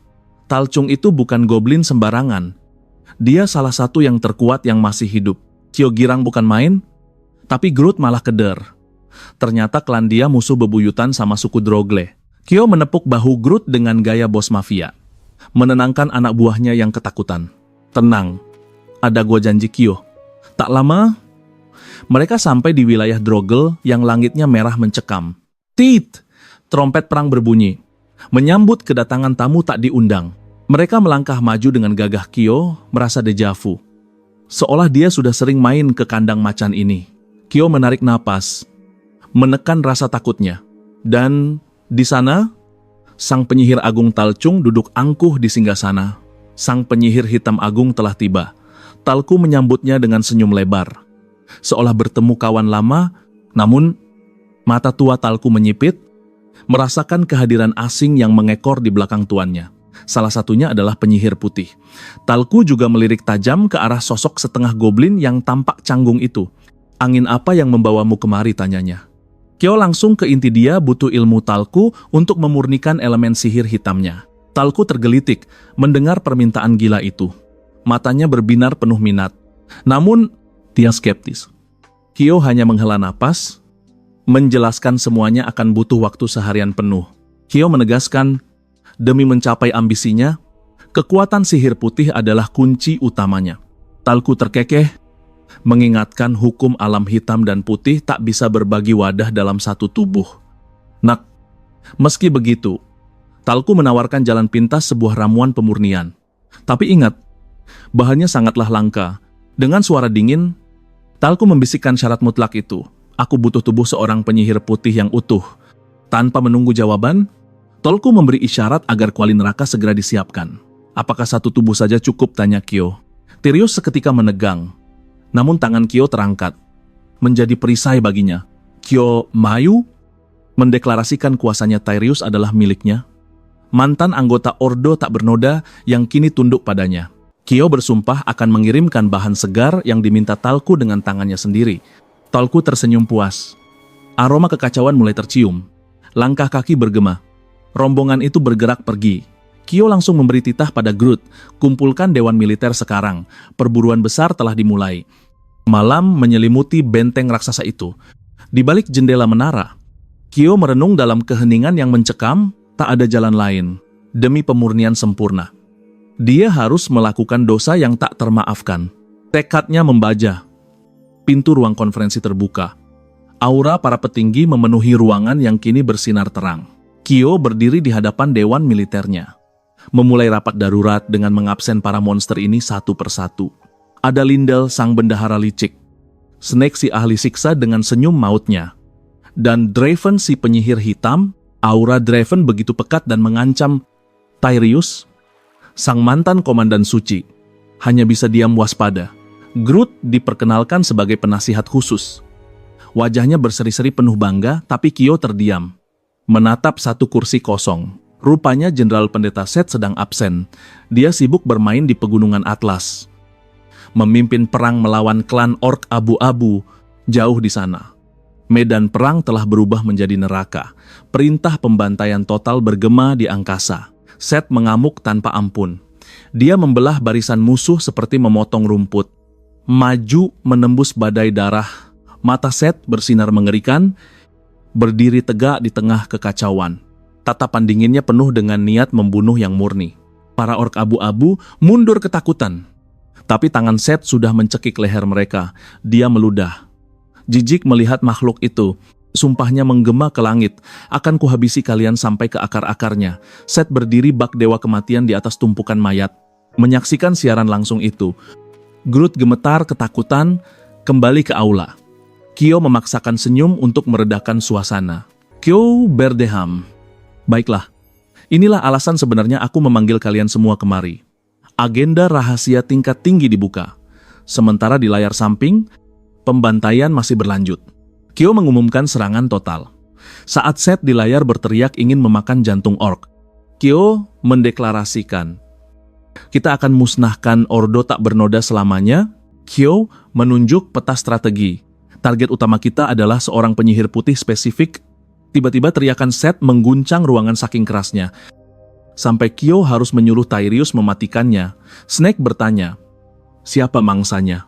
A: Talchung itu bukan goblin sembarangan. Dia salah satu yang terkuat yang masih hidup. Kyo girang bukan main, tapi Groot malah keder. Ternyata klan dia musuh bebuyutan sama suku Drogle. Kyo menepuk bahu Groot dengan gaya bos mafia, menenangkan anak buahnya yang ketakutan. "Tenang, ada gua janji Kyo." Tak lama, mereka sampai di wilayah Drogle yang langitnya merah mencekam. Tit! Trompet perang berbunyi, menyambut kedatangan tamu tak diundang. Mereka melangkah maju dengan gagah. Kyo merasa dejavu, seolah dia sudah sering main ke kandang macan ini. Kyo menarik napas, menekan rasa takutnya. Dan di sana, sang penyihir agung Talchung duduk angkuh di singgasana. Sang penyihir hitam agung telah tiba. Talku menyambutnya dengan senyum lebar, seolah bertemu kawan lama. Namun, mata tua Talku menyipit, merasakan kehadiran asing yang mengekor di belakang tuannya. Salah satunya adalah penyihir putih. Talku juga melirik tajam ke arah sosok setengah goblin yang tampak canggung itu. "Angin apa yang membawamu kemari?" tanyanya. Kyo langsung ke inti. Dia butuh ilmu Talku untuk memurnikan elemen sihir hitamnya. Talku tergelitik mendengar permintaan gila itu. Matanya berbinar penuh minat. Namun, dia skeptis. Kyo hanya menghela napas, menjelaskan semuanya akan butuh waktu seharian penuh. Kyo menegaskan, demi mencapai ambisinya, kekuatan sihir putih adalah kunci utamanya. Talku terkekeh, mengingatkan hukum alam hitam dan putih tak bisa berbagi wadah dalam satu tubuh. Nak, meski begitu, Talku menawarkan jalan pintas, sebuah ramuan pemurnian. Tapi ingat, bahannya sangatlah langka. Dengan suara dingin, Talku membisikkan syarat mutlak itu. "Aku butuh tubuh seorang penyihir putih yang utuh." Tanpa menunggu jawaban, Talku memberi isyarat agar kuali neraka segera disiapkan. "Apakah satu tubuh saja cukup?" tanya Kyo. Tyrius seketika menegang. Namun tangan Kyo terangkat, menjadi perisai baginya. Kyo Mayu mendeklarasikan kuasanya Tyrius adalah miliknya. Mantan anggota Ordo tak bernoda yang kini tunduk padanya. Kyo bersumpah akan mengirimkan bahan segar yang diminta Talku dengan tangannya sendiri. Talku tersenyum puas. Aroma kekacauan mulai tercium. Langkah kaki bergema. Rombongan itu bergerak pergi. Kyo langsung memberi titah pada Groot, kumpulkan dewan militer sekarang, perburuan besar telah dimulai. Malam menyelimuti benteng raksasa itu. Di balik jendela menara, Kyo merenung dalam keheningan yang mencekam, tak ada jalan lain, demi pemurnian sempurna. Dia harus melakukan dosa yang tak termaafkan. Tekadnya membaja. Pintu ruang konferensi terbuka. Aura para petinggi memenuhi ruangan yang kini bersinar terang. Kyo berdiri di hadapan dewan militernya, memulai rapat darurat dengan mengabsen para monster ini satu persatu. Ada Lindel, sang bendahara licik, Snake si ahli siksa dengan senyum mautnya, dan Draven si penyihir hitam. Aura Draven begitu pekat dan mengancam. Tyrius, sang mantan komandan suci, hanya bisa diam waspada. Groot diperkenalkan sebagai penasihat khusus. Wajahnya berseri-seri penuh bangga, tapi Kyo terdiam, menatap satu kursi kosong. Rupanya Jenderal Pendeta Seth sedang absen. Dia sibuk bermain di Pegunungan Atlas, memimpin perang melawan klan orc abu-abu jauh di sana. Medan perang telah berubah menjadi neraka. Perintah pembantaian total bergema di angkasa. Seth mengamuk tanpa ampun. Dia membelah barisan musuh seperti memotong rumput. Maju menembus badai darah. Mata Seth bersinar mengerikan, berdiri tegak di tengah kekacauan. Tatapan dinginnya penuh dengan niat membunuh yang murni. Para orc abu-abu mundur ketakutan. Tapi tangan Seth sudah mencekik leher mereka. Dia meludah. Jijik melihat makhluk itu. Sumpahnya menggema ke langit. Akan kuhabisi kalian sampai ke akar-akarnya. Seth berdiri bak dewa kematian di atas tumpukan mayat, menyaksikan siaran langsung itu. Groot gemetar ketakutan, kembali ke aula. Kyo memaksakan senyum untuk meredakan suasana. Kyo Berdeham. Baiklah, inilah alasan sebenarnya aku memanggil kalian semua kemari. Agenda rahasia tingkat tinggi dibuka. Sementara di layar samping, pembantaian masih berlanjut. Kyo mengumumkan serangan total. Saat Seth di layar berteriak ingin memakan jantung orc, Kyo mendeklarasikan, kita akan musnahkan Ordo tak bernoda selamanya. Kyo menunjuk peta strategi. Target utama kita adalah seorang penyihir putih spesifik. Tiba-tiba teriakan Seth mengguncang ruangan saking kerasnya, sampai Kyo harus menyuruh Tyrius mematikannya. Snake bertanya, siapa mangsanya?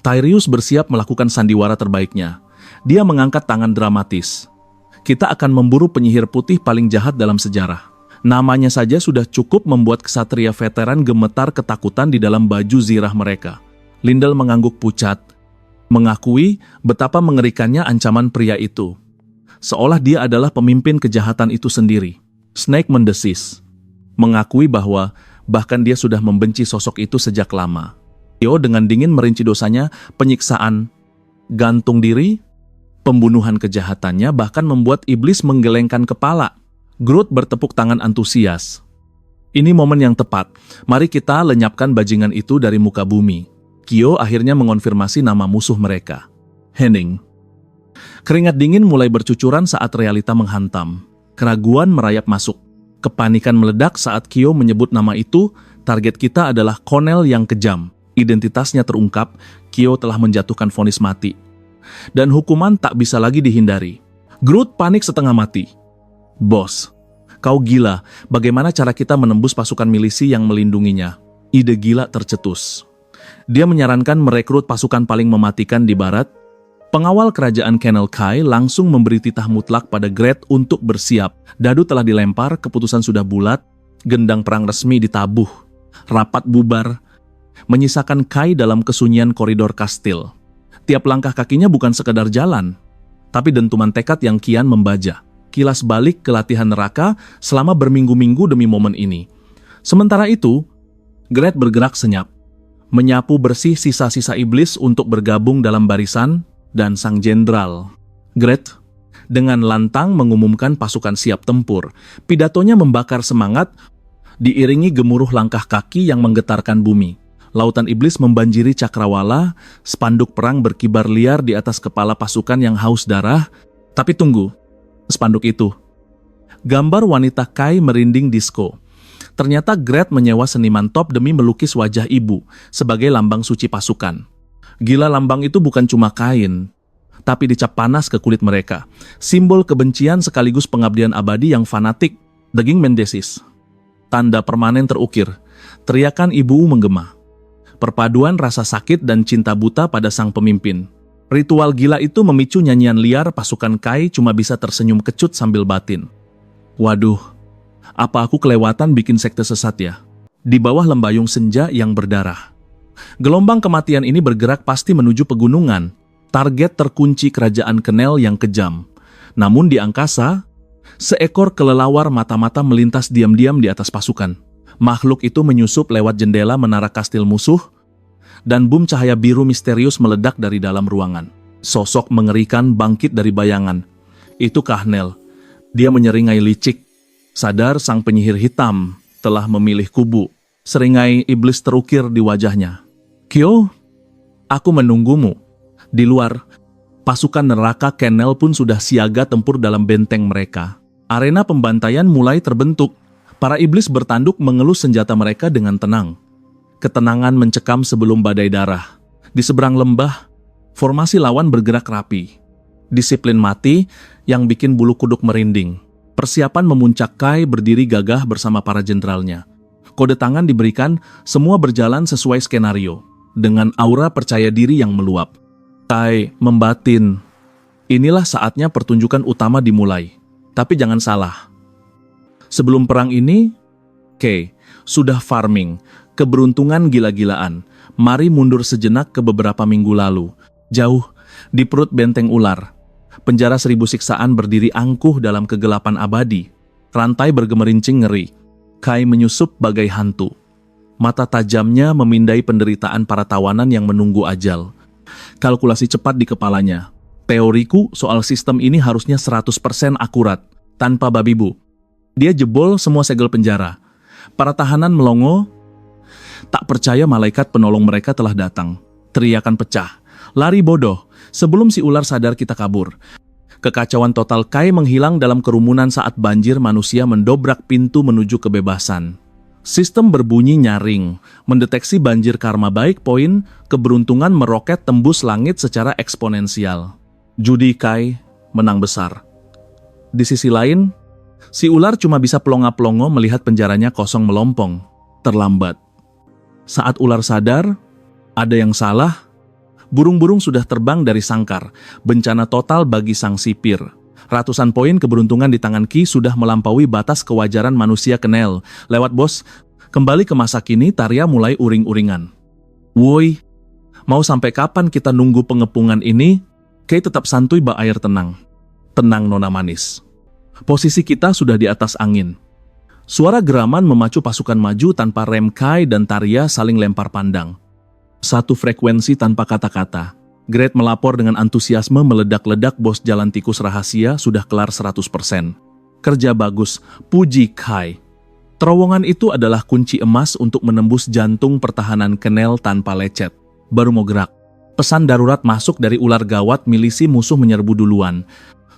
A: Tyrius bersiap melakukan sandiwara terbaiknya. Dia mengangkat tangan dramatis. Kita akan memburu penyihir putih paling jahat dalam sejarah. Namanya saja sudah cukup membuat ksatria veteran gemetar ketakutan di dalam baju zirah mereka. Lindel mengangguk pucat, mengakui betapa mengerikannya ancaman pria itu. Seolah dia adalah pemimpin kejahatan itu sendiri. Snake mendesis, mengakui bahwa bahkan dia sudah membenci sosok itu sejak lama. Kyo dengan dingin merinci dosanya, penyiksaan, gantung diri, pembunuhan kejahatannya, bahkan membuat iblis menggelengkan kepala. Groot bertepuk tangan antusias. Ini momen yang tepat. Mari kita lenyapkan bajingan itu dari muka bumi. Kyo akhirnya mengonfirmasi nama musuh mereka, Henning. Keringat dingin mulai bercucuran saat realita menghantam. Keraguan merayap masuk. Kepanikan meledak saat Kyo menyebut nama itu. Target kita adalah Konel yang kejam. Identitasnya terungkap. Kyo telah menjatuhkan vonis mati. Dan hukuman tak bisa lagi dihindari. Groot panik setengah mati. Bos, kau gila. Bagaimana cara kita menembus pasukan milisi yang melindunginya? Ide gila tercetus. Dia menyarankan merekrut pasukan paling mematikan di barat. Pengawal kerajaan Kennel Kai langsung memberi titah mutlak pada Gret untuk bersiap. Dadu telah dilempar, keputusan sudah bulat, gendang perang resmi ditabuh. Rapat bubar, menyisakan Kai dalam kesunyian koridor kastil. Tiap langkah kakinya bukan sekedar jalan, tapi dentuman tekad yang kian membaja. Kilas balik ke latihan neraka selama berminggu-minggu demi momen ini. Sementara itu, Gret bergerak senyap, menyapu bersih sisa-sisa iblis untuk bergabung dalam barisan, dan sang jenderal, Gret, dengan lantang mengumumkan pasukan siap tempur. Pidatonya membakar semangat, diiringi gemuruh langkah kaki yang menggetarkan bumi. Lautan iblis membanjiri cakrawala, spanduk perang berkibar liar di atas kepala pasukan yang haus darah. Tapi tunggu, spanduk itu. Gambar wanita Kai merinding disko. Ternyata Gret menyewa seniman top demi melukis wajah ibu sebagai lambang suci pasukan. Gila, lambang itu bukan cuma kain, tapi dicap panas ke kulit mereka. Simbol kebencian sekaligus pengabdian abadi yang fanatik, daging mendesis. Tanda permanen terukir. Teriakan ibu menggema. Perpaduan rasa sakit dan cinta buta pada sang pemimpin. Ritual gila itu memicu nyanyian liar pasukan Kai cuma bisa tersenyum kecut sambil batin. Waduh, apa aku kelewatan bikin sekte sesat ya? Di bawah lembayung senja yang berdarah. Gelombang kematian ini bergerak pasti menuju pegunungan. Target terkunci kerajaan Kenel yang kejam. Namun di angkasa, seekor kelelawar mata-mata melintas diam-diam di atas pasukan. Makhluk itu menyusup lewat jendela menara kastil musuh, dan boom cahaya biru misterius meledak dari dalam ruangan. Sosok mengerikan bangkit dari bayangan. Itu Kahnel. Dia menyeringai licik. Sadar sang penyihir hitam telah memilih kubu. Seringai iblis terukir di wajahnya. Kyo, aku menunggumu. Di luar, pasukan neraka Kenel pun sudah siaga tempur dalam benteng mereka. Arena pembantaian mulai terbentuk. Para iblis bertanduk mengelus senjata mereka dengan tenang. Ketenangan mencekam sebelum badai darah. Di seberang lembah, formasi lawan bergerak rapi. Disiplin mati yang bikin bulu kuduk merinding. Persiapan memuncak Kai berdiri gagah bersama para jenderalnya. Kode tangan diberikan, semua berjalan sesuai skenario. Dengan aura percaya diri yang meluap. Kai membatin. Inilah saatnya pertunjukan utama dimulai. Tapi jangan salah. Sebelum perang ini, Kay sudah farming, keberuntungan gila-gilaan. Mari mundur sejenak ke beberapa minggu lalu. Jauh, di perut benteng ular. Penjara 1000 siksaan berdiri angkuh dalam kegelapan abadi. Rantai bergemerincing ngeri. Kai menyusup bagai hantu. Mata tajamnya memindai penderitaan para tawanan yang menunggu ajal. Kalkulasi cepat di kepalanya. Teoriku soal sistem ini harusnya 100% akurat, tanpa babi bu. Dia jebol semua segel penjara. Para tahanan melongo. Tak percaya malaikat penolong mereka telah datang. Teriakan pecah. Lari bodoh. Sebelum si ular sadar kita kabur. Kekacauan total Kai menghilang dalam kerumunan saat banjir manusia mendobrak pintu menuju kebebasan. Sistem berbunyi nyaring. Mendeteksi banjir karma baik poin, keberuntungan meroket tembus langit secara eksponensial. Judi Kai menang besar. Di sisi lain, si ular cuma bisa pelongo-pelongo melihat penjaranya kosong melompong. Terlambat. Saat ular sadar, ada yang salah. Burung-burung sudah terbang dari sangkar. Bencana total bagi sang sipir. Ratusan poin keberuntungan di tangan Ki sudah melampaui batas kewajaran manusia Kenel. Lewat bos, kembali ke masa kini Tarya mulai uring-uringan. Woi, mau sampai kapan kita nunggu pengepungan ini? Kay tetap santuy bak air tenang. Tenang nona manis. Posisi kita sudah di atas angin. Suara geraman memacu pasukan maju tanpa rem. Kai dan Tarya saling lempar pandang. Satu frekuensi tanpa kata-kata. Great melapor dengan antusiasme meledak-ledak bos jalan tikus rahasia sudah kelar 100%. Kerja bagus, puji Kai. Terowongan itu adalah kunci emas untuk menembus jantung pertahanan Kenel tanpa lecet. Baru mau gerak. Pesan darurat masuk dari ular gawat milisi musuh menyerbu duluan.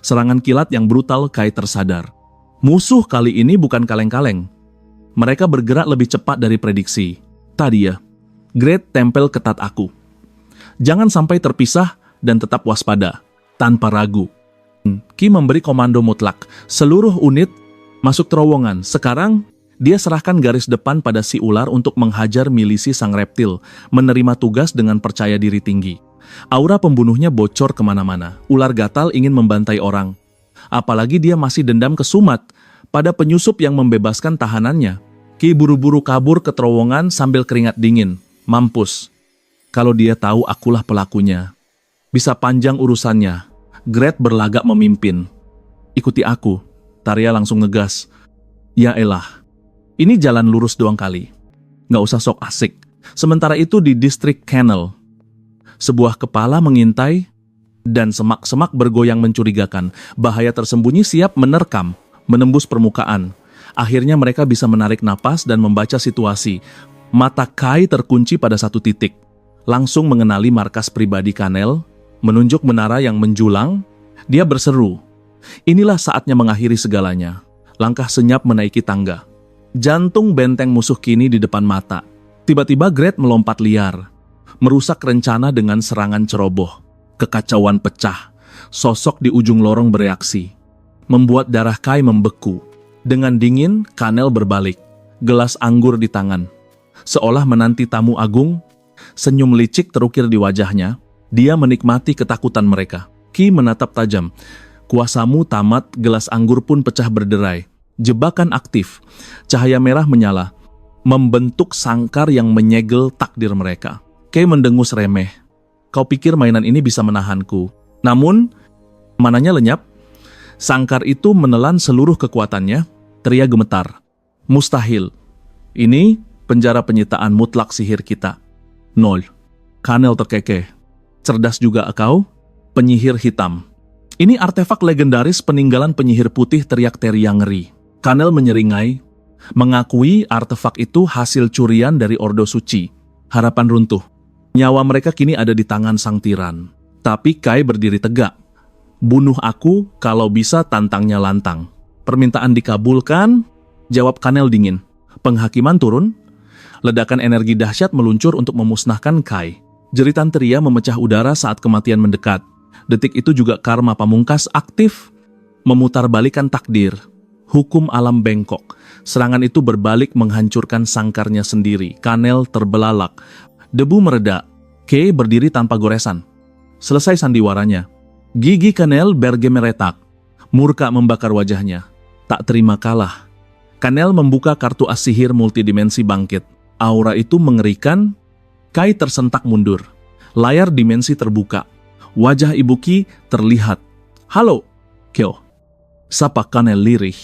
A: Serangan kilat yang brutal Kai tersadar. Musuh kali ini bukan kaleng-kaleng. Mereka bergerak lebih cepat dari prediksi. Tadi ya, Great tempel ketat aku. Jangan sampai terpisah dan tetap waspada, tanpa ragu. Ki memberi komando mutlak. Seluruh unit masuk terowongan. Sekarang, dia serahkan garis depan pada si ular untuk menghajar milisi sang reptil, menerima tugas dengan percaya diri tinggi. Aura pembunuhnya bocor kemana-mana. Ular gatal ingin membantai orang. Apalagi dia masih dendam ke Sumat pada penyusup yang membebaskan tahanannya. Ki buru-buru kabur ke terowongan sambil keringat dingin. Mampus. Kalau dia tahu akulah pelakunya. Bisa panjang urusannya. Great berlagak memimpin. Ikuti aku. Tarya langsung ngegas. Ya elah. Ini jalan lurus doang kali. Nggak usah sok asik. Sementara itu di distrik Kenel. Sebuah kepala mengintai, dan semak-semak bergoyang mencurigakan. Bahaya tersembunyi siap menerkam, menembus permukaan. Akhirnya mereka bisa menarik napas dan membaca situasi. Mata Kai terkunci pada satu titik. Langsung mengenali markas pribadi Kenel, menunjuk menara yang menjulang. Dia berseru. Inilah saatnya mengakhiri segalanya. Langkah senyap menaiki tangga. Jantung benteng musuh kini di depan mata. Tiba-tiba Great melompat liar. Merusak rencana dengan serangan ceroboh. Kekacauan pecah. Sosok di ujung lorong bereaksi. Membuat darah Kai membeku. Dengan dingin, Kenel berbalik. gelas anggur di tangan. Seolah menanti tamu agung, senyum licik terukir di wajahnya. Dia menikmati ketakutan mereka. Ki menatap tajam. Kuasamu tamat, gelas anggur pun pecah berderai. Jebakan aktif. Cahaya merah menyala, membentuk sangkar yang menyegel takdir mereka. Kay mendengus remeh. Kau pikir mainan ini bisa menahanku? Namun, mananya lenyap. Sangkar itu menelan seluruh kekuatannya. Teria gemetar. Mustahil. Ini penjara penyitaan mutlak sihir kita. 0. Kanel terkekeh. Cerdas juga kau? Penyihir hitam. Ini artefak legendaris peninggalan penyihir putih, teriak Teria ngeri. Kanel menyeringai, mengakui artefak itu hasil curian dari Ordo Suci. Harapan runtuh. Nyawa mereka kini ada di tangan sang tiran. Tapi Kai berdiri tegak. Bunuh aku, kalau bisa tantangnya lantang. Permintaan dikabulkan, jawab Kanel dingin. Penghakiman turun. Ledakan energi dahsyat meluncur untuk memusnahkan Kai. Jeritan Teria memecah udara saat kematian mendekat. Detik itu juga karma pamungkas aktif, memutarbalikan takdir. Hukum alam bengkok. Serangan itu berbalik menghancurkan sangkarnya sendiri. Kanel terbelalak. Debu mereda. Kay berdiri tanpa goresan. Selesai sandiwaranya. Gigi Kanel bergemeretak. Murka membakar wajahnya. Tak terima kalah. Kanel membuka kartu as sihir multidimensi bangkit. Aura itu mengerikan. Kai tersentak mundur. Layar dimensi terbuka. Wajah Ibu Ki terlihat. Halo, Kyo. Sapa Kanel lirih.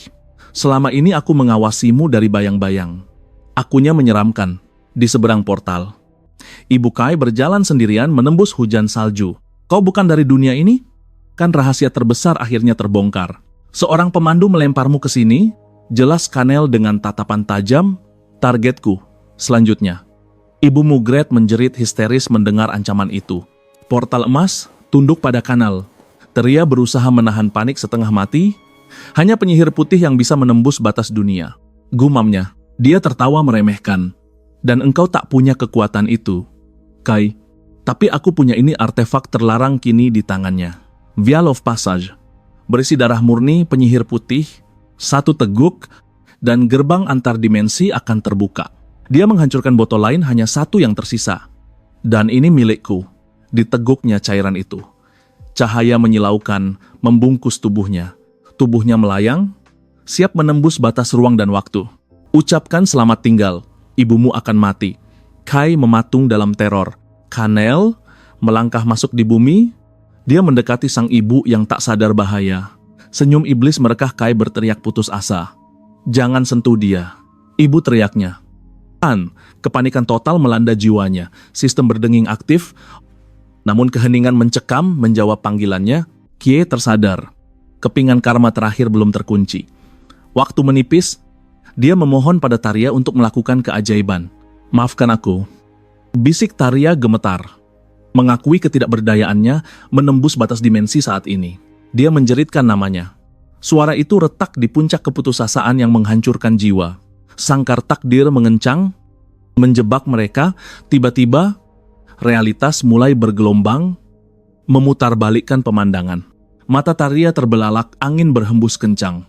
A: Selama ini aku mengawasimu dari bayang-bayang. Akunya menyeramkan. Di seberang portal. Ibu Kai berjalan sendirian menembus hujan salju. Kau bukan dari dunia ini? Kan rahasia terbesar akhirnya terbongkar. Seorang pemandu melemparmu ke sini. Jelas Kanel dengan tatapan tajam. Targetku. Selanjutnya. Ibu Mugret menjerit histeris mendengar ancaman itu. Portal emas tunduk pada Kanel. Teria berusaha menahan panik setengah mati. Hanya penyihir putih yang bisa menembus batas dunia. Gumamnya, dia tertawa meremehkan. Dan engkau tak punya kekuatan itu, Kai. Tapi aku punya ini artefak terlarang kini di tangannya. Vial of Passage. Berisi darah murni penyihir putih. Satu teguk dan gerbang antar dimensi akan terbuka. Dia menghancurkan botol lain, hanya satu yang tersisa. Dan ini milikku. Diteguknya cairan itu. Cahaya menyilaukan, membungkus tubuhnya. Tubuhnya melayang, siap menembus batas ruang dan waktu. Ucapkan selamat tinggal, ibumu akan mati. Kai mematung dalam teror. Kanel melangkah masuk di bumi. Dia mendekati sang ibu yang tak sadar bahaya. Senyum iblis merekah Kai berteriak putus asa. Jangan sentuh dia. Ibu teriaknya. Kepanikan total melanda jiwanya. Sistem berdenging aktif. Namun keheningan mencekam menjawab panggilannya. Kie tersadar. Kepingan karma terakhir belum terkunci. Waktu menipis, dia memohon pada Taria untuk melakukan keajaiban. Maafkan aku. Bisik Taria gemetar. Mengakui ketidakberdayaannya menembus batas dimensi saat ini. Dia menjeritkan namanya. Suara itu retak di puncak keputusasaan yang menghancurkan jiwa. Sangkar takdir mengencang, menjebak mereka. Tiba-tiba, realitas mulai bergelombang, memutarbalikkan pemandangan. Mata Taria terbelalak, angin berhembus kencang.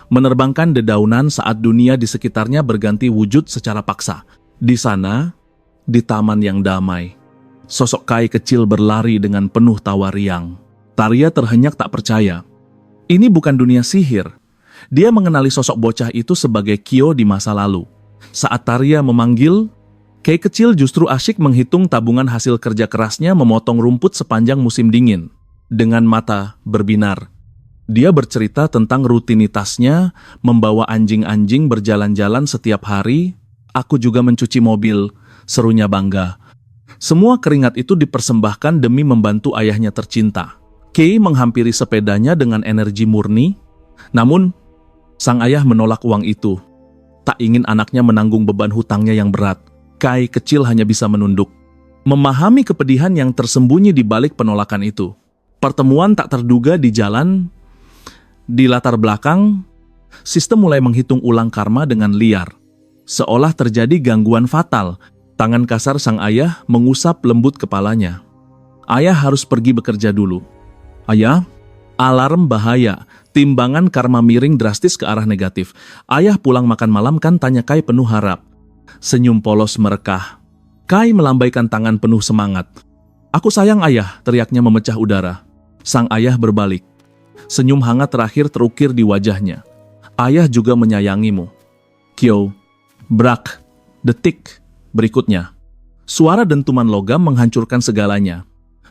A: Menerbangkan dedaunan saat dunia di sekitarnya berganti wujud secara paksa. Di sana, di taman yang damai, sosok Kai kecil berlari dengan penuh tawa riang. Taria terhenyak tak percaya. Ini bukan dunia sihir. Dia mengenali sosok bocah itu sebagai Kyo di masa lalu. Saat Taria memanggil, Kai kecil justru asyik menghitung tabungan hasil kerja kerasnya memotong rumput sepanjang musim dingin. Dengan mata berbinar. Dia bercerita tentang rutinitasnya, membawa anjing-anjing berjalan-jalan setiap hari. Aku juga mencuci mobil, serunya bangga. Semua keringat itu dipersembahkan demi membantu ayahnya tercinta. Kay menghampiri sepedanya dengan energi murni. Namun, sang ayah menolak uang itu. Tak ingin anaknya menanggung beban hutangnya yang berat. Kai kecil hanya bisa menunduk. Memahami kepedihan yang tersembunyi di balik penolakan itu. Pertemuan tak terduga di jalan. Di latar belakang, sistem mulai menghitung ulang karma dengan liar. Seolah terjadi gangguan fatal. Tangan kasar sang ayah mengusap lembut kepalanya. Ayah harus pergi bekerja dulu. Ayah, alarm bahaya. Timbangan karma miring drastis ke arah negatif. Ayah pulang makan malam kan, tanya Kai penuh harap. Senyum polos merekah. Kai melambaikan tangan penuh semangat. Aku sayang ayah, teriaknya memecah udara. Sang ayah berbalik. Senyum hangat terakhir terukir di wajahnya. Ayah juga menyayangimu. Kyo. Brak. Detik. Berikutnya. Suara dentuman logam menghancurkan segalanya.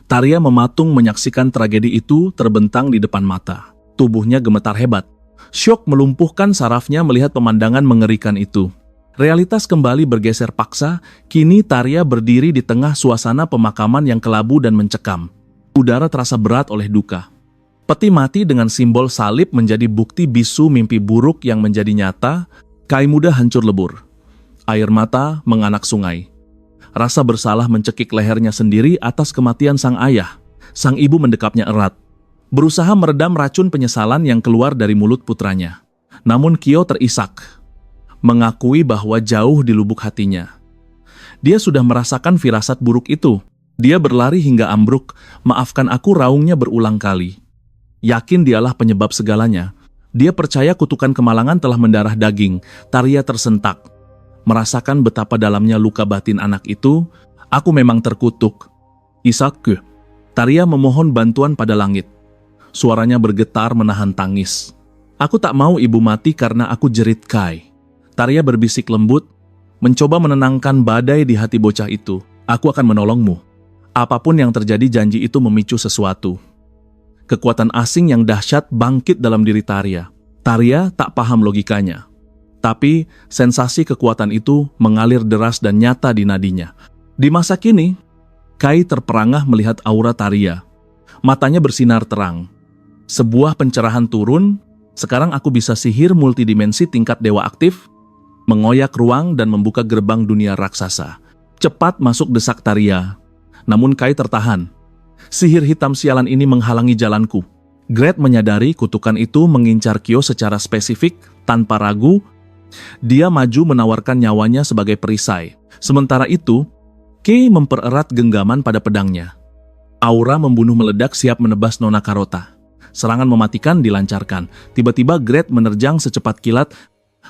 A: Taria mematung menyaksikan tragedi itu terbentang di depan mata. Tubuhnya gemetar hebat. Syok melumpuhkan sarafnya melihat pemandangan mengerikan itu. Realitas kembali bergeser paksa, kini Taria berdiri di tengah suasana pemakaman yang kelabu dan mencekam. Udara terasa berat oleh duka. Peti mati dengan simbol salib menjadi bukti bisu mimpi buruk yang menjadi nyata. Kai muda hancur lebur. Air mata menganak sungai. Rasa bersalah mencekik lehernya sendiri atas kematian sang ayah. Sang ibu mendekapnya erat. Berusaha meredam racun penyesalan yang keluar dari mulut putranya. Namun Kyo terisak. Mengakui bahwa jauh di lubuk hatinya. Dia sudah merasakan firasat buruk itu. Dia berlari hingga ambruk. Maafkan aku, raungnya berulang kali. Yakin dialah penyebab segalanya. Dia percaya kutukan kemalangan telah mendarah daging. Taria tersentak. Merasakan betapa dalamnya luka batin anak itu. Aku memang terkutuk. Isakku. Taria memohon bantuan pada langit. Suaranya bergetar menahan tangis. Aku tak mau ibu mati karena aku, jerit Kai. Taria berbisik lembut, mencoba menenangkan badai di hati bocah itu. Aku akan menolongmu. Apapun yang terjadi, janji itu memicu sesuatu. Kekuatan asing yang dahsyat bangkit dalam diri Taria. Taria tak paham logikanya. Tapi sensasi kekuatan itu mengalir deras dan nyata di nadinya. Di masa kini, Kai terperangah melihat aura Taria. Matanya bersinar terang. Sebuah pencerahan turun, sekarang aku bisa sihir multidimensi tingkat dewa aktif, mengoyak ruang dan membuka gerbang dunia raksasa. Cepat masuk, desak Taria. Namun Kai tertahan. Sihir hitam sialan ini menghalangi jalanku. Gret menyadari kutukan itu mengincar Kyo secara spesifik, tanpa ragu. Dia maju menawarkan nyawanya sebagai perisai. Sementara itu, Kei mempererat genggaman pada pedangnya. Aura membunuh meledak siap menebas Nona Carota. Serangan mematikan dilancarkan. Tiba-tiba Gret menerjang secepat kilat,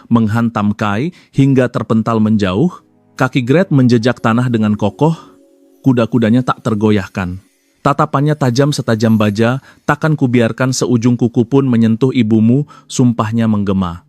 A: menghantam Kai hingga terpental menjauh. Kaki Gret menjejak tanah dengan kokoh. Kuda-kudanya tak tergoyahkan. Tatapannya tajam setajam baja. Takkan kubiarkan seujung kuku pun menyentuh ibumu, sumpahnya menggema.